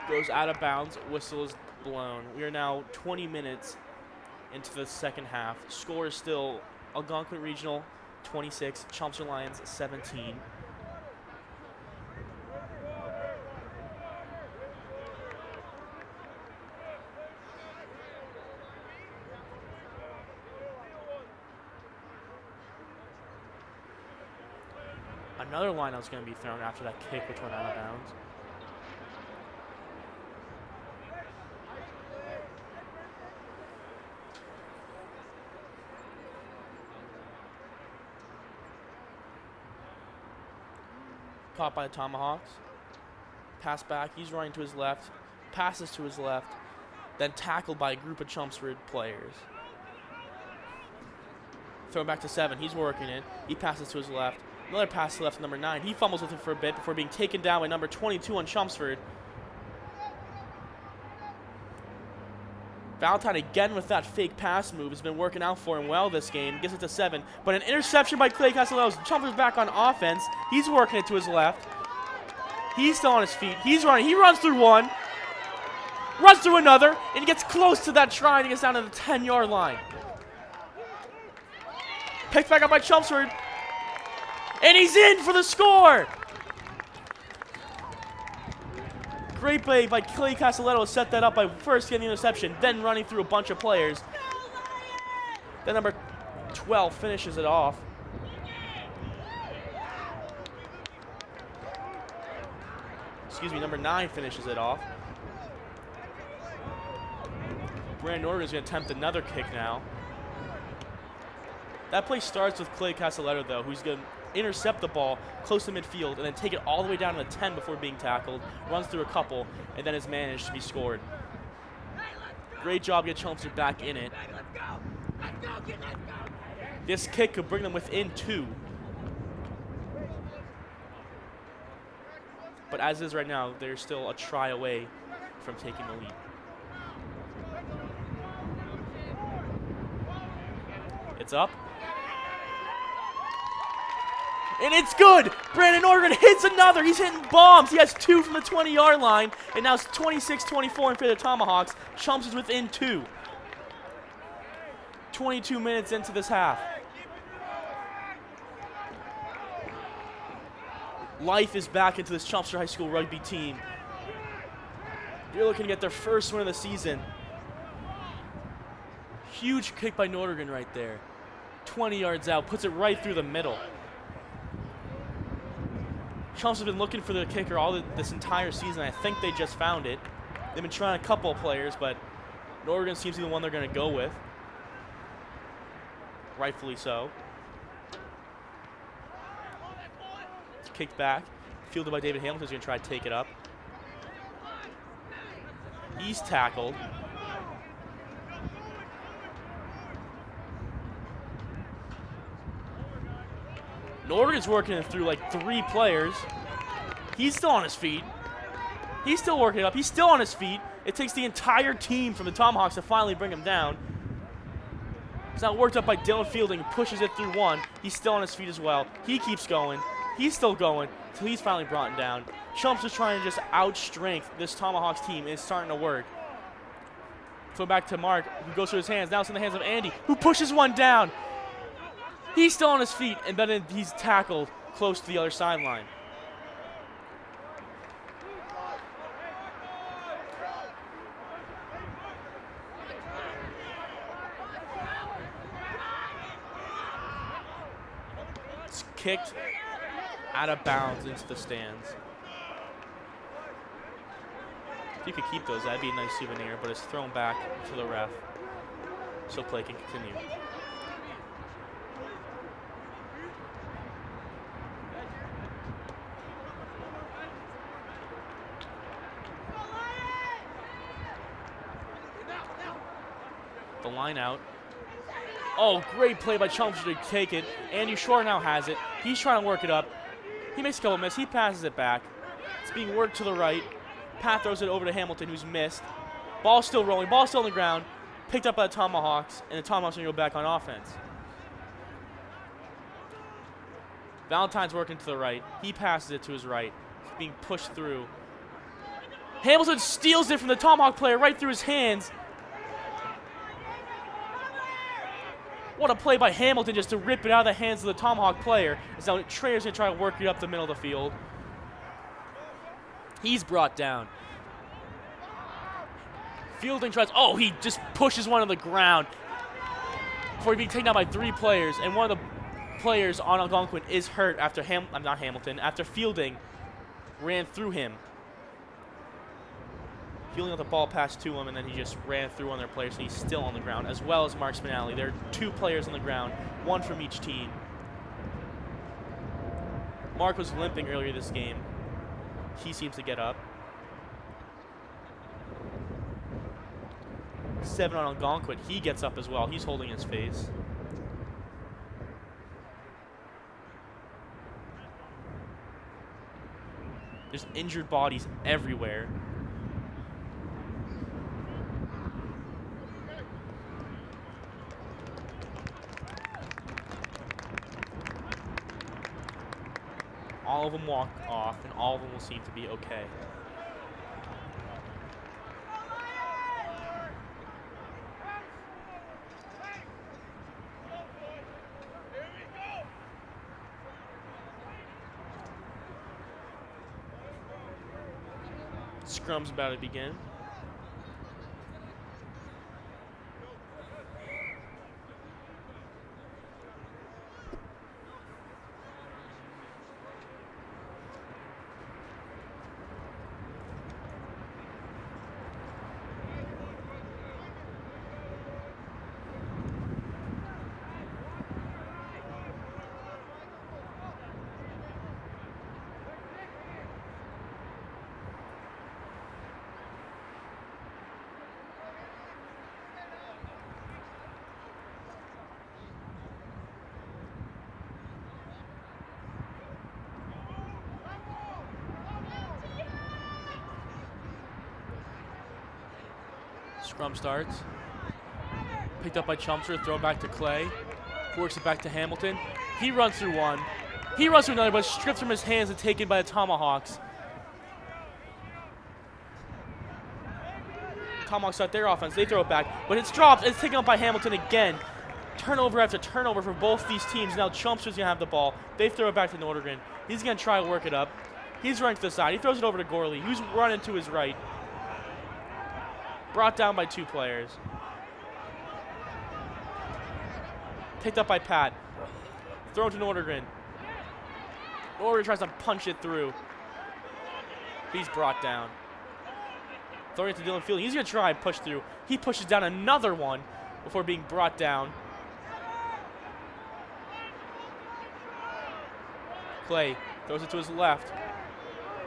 Speaker 1: Goes out of bounds. Whistle is blown. We are now 20 minutes into the second half. Score is still Algonquin Regional 26, Chelmsford Lions 17. Another line that's going to be thrown after that kick, which went out of bounds. Caught by the Tomahawks. Pass back. He's running to his left. Passes to his left. Then tackled by a group of Chelmsford players. Throw back to 7. He's working it. He passes to his left. Another pass to the left to number 9. He fumbles with it for a bit before being taken down by number 22 on Chelmsford. Valentine again with that fake pass move has been working out for him well this game. Gets it to 7. But an interception by Clay Castellanos. Chelmsford's back on offense. He's working it to his left. He's still on his feet. He's running. He runs through one. Runs through another. And he gets close to that try and he gets down to the 10-yard line. Picked back up by Chelmsford. And he's in for the score. Great play by Clay Castelletto to set that up by first getting the interception, then running through a bunch of players. Then number 12 finishes it off. Excuse me, number 9 finishes it off. Brandon Norgan is going to attempt another kick now. That play starts with Clay Castelletto, though, who's going to intercept the ball close to midfield and then take it all the way down to the 10 before being tackled, runs through a couple, and then has managed to be scored. Great job to get Chelmsford back in it. This kick could bring them within 2. But as is right now, they're still a try away from taking the lead. It's up. And it's good! Brandon Norgan hits another. He's hitting bombs. He has 2 from the 20-yard line. And now it's 26-24 in favor of the Tomahawks. Chelmsford's within 2. 22 minutes into this half. Life is back into this Chelmsford High School rugby team. They're looking to get their first win of the season. Huge kick by Norgan right there. 20 yards out, puts it right through the middle. Chelmsford's been looking for the kicker this entire season. I think they just found it. They've been trying a couple of players, but Norgan seems to be the one they're going to go with. Rightfully so. It's kicked back. Fielded by David Hamilton, who's going to try to take it up. He's tackled. Norgan's working it through like 3 players. He's still on his feet. He's still working it up. He's still on his feet. It takes the entire team from the Tomahawks to finally bring him down. It's now worked up by Dylan Fielding, pushes it through 1. He's still on his feet as well. He keeps going. He's still going until he's finally brought down. Chumps is trying to just outstrength this Tomahawks team, and it's starting to work. Throw back to Mark, who goes through his hands. Now it's in the hands of Andy, who pushes one down. He's still on his feet, and then he's tackled close to the other sideline. It's kicked out of bounds into the stands. If you could keep those, that'd be a nice souvenir, but it's thrown back to the ref, so play can continue. The line out. Oh, great play by Chelmsford to take it. Andy Shore now has it. He's trying to work it up. He makes a couple misses. He passes it back. It's being worked to the right. Pat throws it over to Hamilton, who's missed. Ball still rolling. Ball still on the ground. Picked up by the Tomahawks, and the Tomahawks are going to go back on offense. Valentine's working to the right. He passes it to his right. It's being pushed through. Hamilton steals it from the Tomahawk player right through his hands. What a play by Hamilton just to rip it out of the hands of the Tomahawk player. As now Trayer's going to try to work it up the middle of the field. He's brought down. Fielding tries. Oh, he just pushes one on the ground before being taken down by 3 players. And one of the players on Algonquin is hurt after after Fielding ran through him. Fielding got the ball passed to him, and then he just ran through one of their players, and he's still on the ground, as well as Mark Spinelli. There are 2 players on the ground, 1 from each team. Mark was limping earlier this game. He seems to get up. 7 on Algonquin. He gets up as well. He's holding his face. There's injured bodies everywhere. all of them walk off, and all of them will seem to be okay. Scrum's about to begin. Scrum starts. Picked up by Chelmsford, thrown back to Clay. Works it back to Hamilton. He runs through one. He runs through another, but stripped from his hands and taken by the Tomahawks. Tomahawks start their offense. They throw it back, but it's dropped. It's taken up by Hamilton again. Turnover after turnover for both these teams. Now Chelmsford's going to have the ball. They throw it back to Nordegren. He's going to try to work it up. He's running to the side. He throws it over to Gorley, who's running to his right. Brought down by 2 players. Picked up by Pat. Thrown to Nordegren. Nordegren tries to punch it through. He's brought down. Throwing it to Dylan Fielding. He's going to try and push through. He pushes down another one before being brought down. Clay throws it to his left.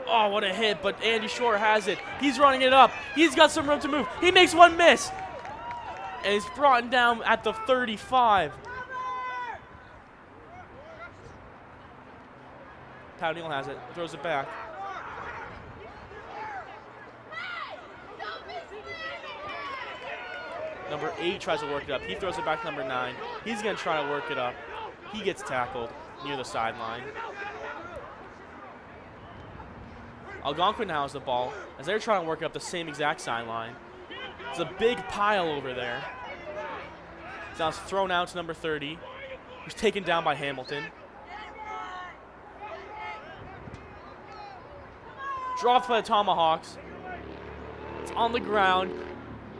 Speaker 1: Oh, what a hit, but Andy Shore has it. He's running it up. He's got some room to move. He makes one miss. And he's brought down at the 35. Pat O'Neill has it. Throws it back. Number 8 tries to work it up. He throws it back to number 9. He's going to try to work it up. He gets tackled near the sideline. Algonquin now has the ball as they're trying to work up the same exact sideline. There's a big pile over there. Now it's thrown out to number 30, who's taken down by Hamilton. Dropped by the Tomahawks. It's on the ground.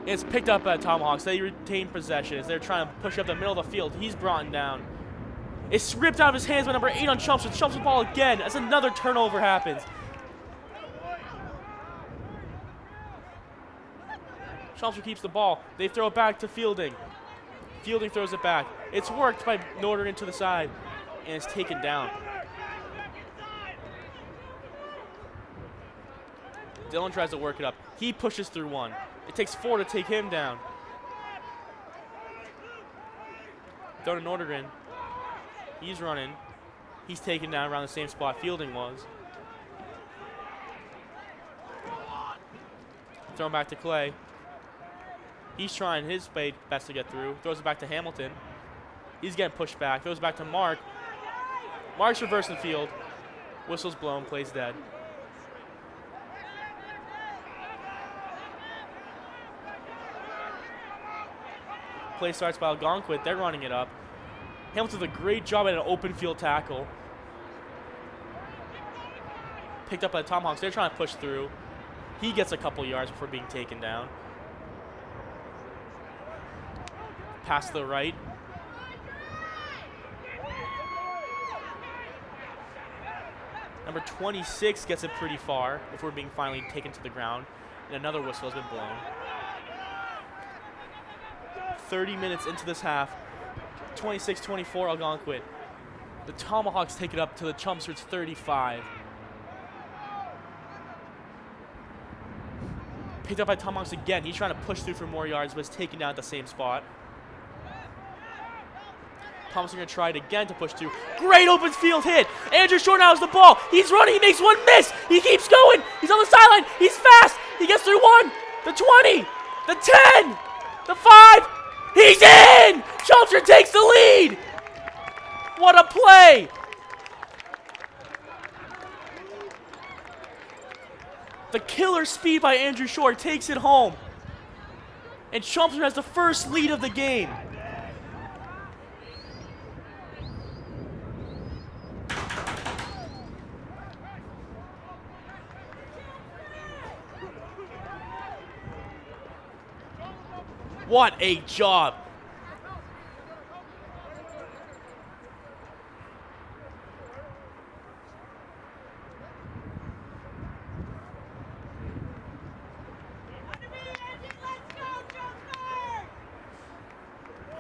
Speaker 1: And it's picked up by the Tomahawks. They retain possession as they're trying to push up the middle of the field. He's brought down. It's ripped out of his hands by number 8 on Chelmsford. Chelmsford ball again as another turnover happens. Chelmsford keeps the ball. They throw it back to Fielding. Fielding throws it back. It's worked by Nordegren to the side, and it's taken down. Dylan tries to work it up. He pushes through one. It takes 4 to take him down. Throw to Nordegren. He's running. He's taken down around the same spot Fielding was. Throw him back to Clay. He's trying his best to get through. Throws it back to Hamilton. He's getting pushed back. Throws it back to Mark. Mark's reversing the field. Whistle's blown. Plays dead. Play starts by Algonquin. They're running it up. Hamilton does a great job at an open field tackle. Picked up by the Tomahawks. They're trying to push through. He gets a couple yards before being taken down. Pass to the right. Number 26 gets it pretty far before being finally taken to the ground. And another whistle has been blown. 30 minutes into this half. 26-24 Algonquin. The Tomahawks take it up to the Chelmsford's 35. Picked up by Tomahawks again. He's trying to push through for more yards, but is taken down at the same spot. Thomas going to try it again to push through. Great open field hit. Andrew Shore now has the ball. He's running. He makes one miss. He keeps going. He's on the sideline. He's fast. He gets through 1, the 20, the 10, the 5. He's in. Chelmsford takes the lead. What a play. The killer speed by Andrew Shore takes it home. And Chelmsford has the first lead of the game. What a job.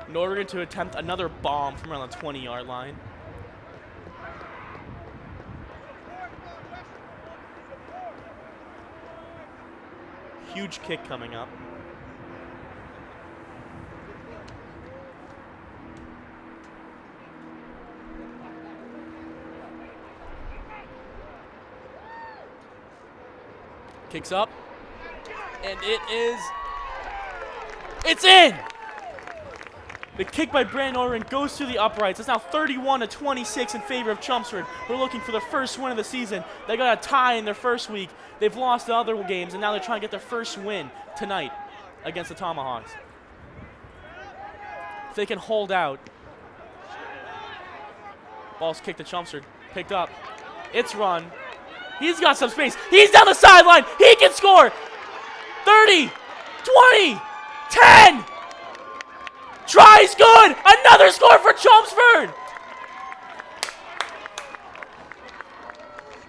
Speaker 1: Northern to attempt another bomb from around the 20-yard line. Huge kick coming up. Kicks up. And it's in! The kick by Brandon Orrin goes through the uprights. It's now 31-26 in favor of Chelmsford. We're looking for their first win of the season. They got a tie in their first week. They've lost the other games, and now they're trying to get their first win tonight against the Tomahawks. If they can hold out. Ball's kicked to Chelmsford. Picked up. It's run. He's got some space. He's down the sideline. He can score. 30, 20, 10. Tries good! Another score for Chelmsford!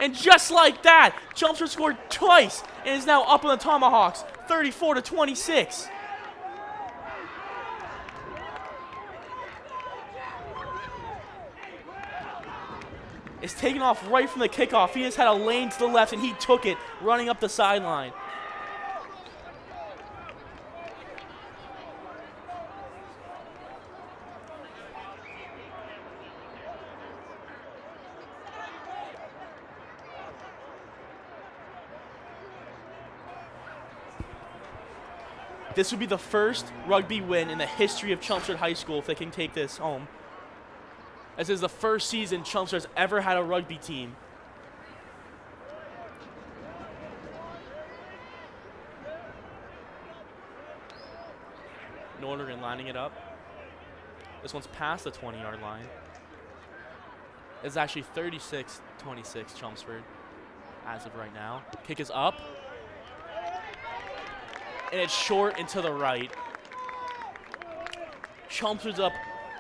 Speaker 1: And just like that, Chelmsford scored twice and is now up on the Tomahawks, 34-26. It's taken off right from the kickoff. He just had a lane to the left and he took it, running up the sideline. This would be the first rugby win in the history of Chelmsford High School if they can take this home. This is the first season Chelmsford has ever had a rugby team. Northern lining it up. This one's past the 20-yard line. It's actually 36-26 Chelmsford as of right now. Kick is up. And it's short and to the right. Chelmsford's up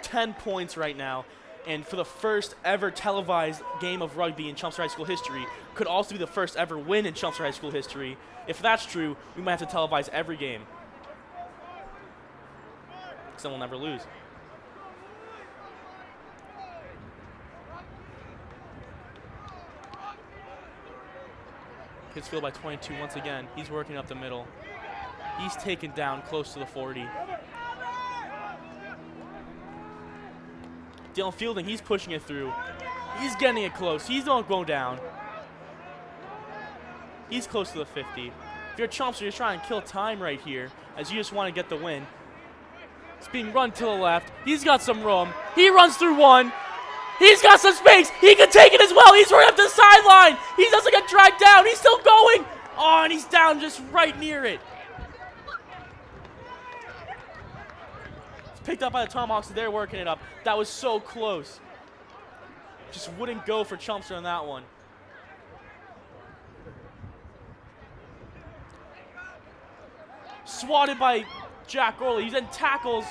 Speaker 1: 10 points right now. And for the first ever televised game of rugby in Chelmsford High School history, could also be the first ever win in Chelmsford High School history. If that's true, we might have to televise every game. Because then we'll never lose. Hits field by 22 once again. He's working up the middle. He's taken down close to the 40. Dylan Fielding, he's pushing it through. He's getting it close. He's not going down. He's close to the 50. If you're Chelmsford, you're trying to kill time right here as you just want to get the win. It's being run to the left. He's got some room. He runs through one. He's got some space. He can take it as well. He's running up the sideline. He doesn't get dragged down. He's still going. Oh, and he's down just right near it. Picked up by the Tomahawks, they're working it up. That was so close. Just wouldn't go for Chelmsford on that one. Swatted by Jack Gorley. He then tackles.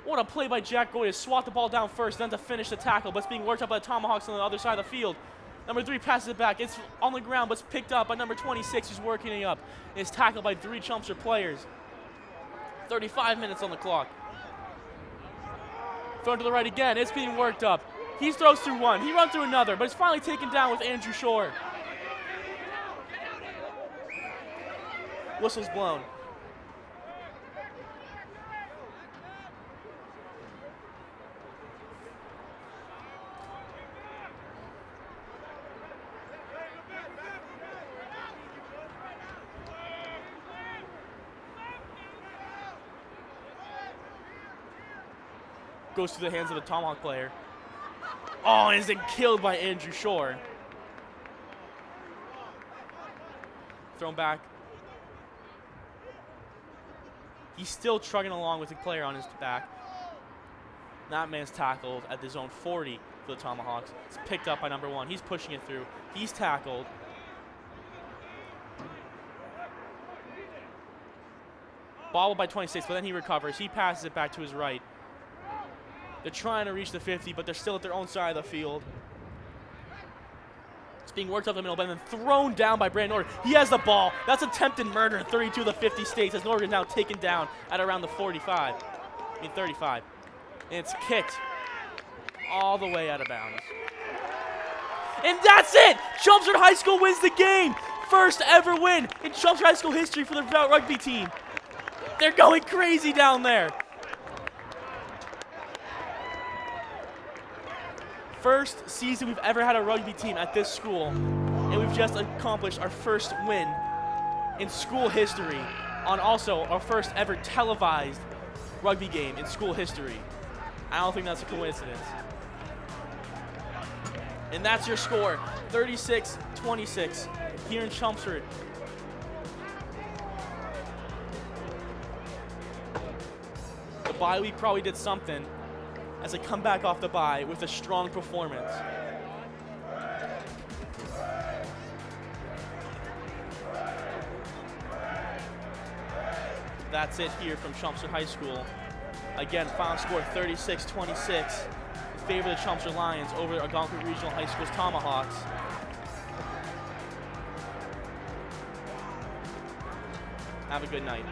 Speaker 1: What a play by Jack Gorley to swat the ball down first, then to finish the tackle. But it's being worked up by the Tomahawks on the other side of the field. Number 3 passes it back. It's on the ground, but it's picked up by number 26, who's working it up. It's tackled by 3 Chelmsford players. 35 minutes on the clock. Thrown to the right again. It's being worked up. He throws through one. He runs through another, but it's finally taken down with Andrew Shore. Whistle's blown. Goes through the hands of a Tomahawk player. Oh, and is then killed by Andrew Shore. thrown back. He's still trucking along with the player on his back. That man's tackled at the zone 40 for the Tomahawks. It's picked up by number 1. He's pushing it through. He's tackled. Bobbled by 26, but then he recovers. He passes it back to his right. They're trying to reach the 50, but they're still at their own side of the field. It's being worked up the middle, but then thrown down by Brandon Norton. He has the ball. That's attempted murder in 32 of the 50 states as Norton is now taken down at around the 35. I mean 35. And it's kicked all the way out of bounds. And that's it! Chelmsford High School wins the game. First ever win in Chelmsford High School history for the rugby team. They're going crazy down there. First season we've ever had a rugby team at this school, and we've just accomplished our first win in school history on also our first ever televised rugby game in school history. I don't think that's a coincidence. And that's your score, 36-26 here in Chelmsford. The bye week probably did something as they come back off the bye with a strong performance. That's it here from Chelmsford High School. Again, final score 36-26 in favor of the Chelmsford Lions over Algonquin Regional High School's Tomahawks. Have a good night.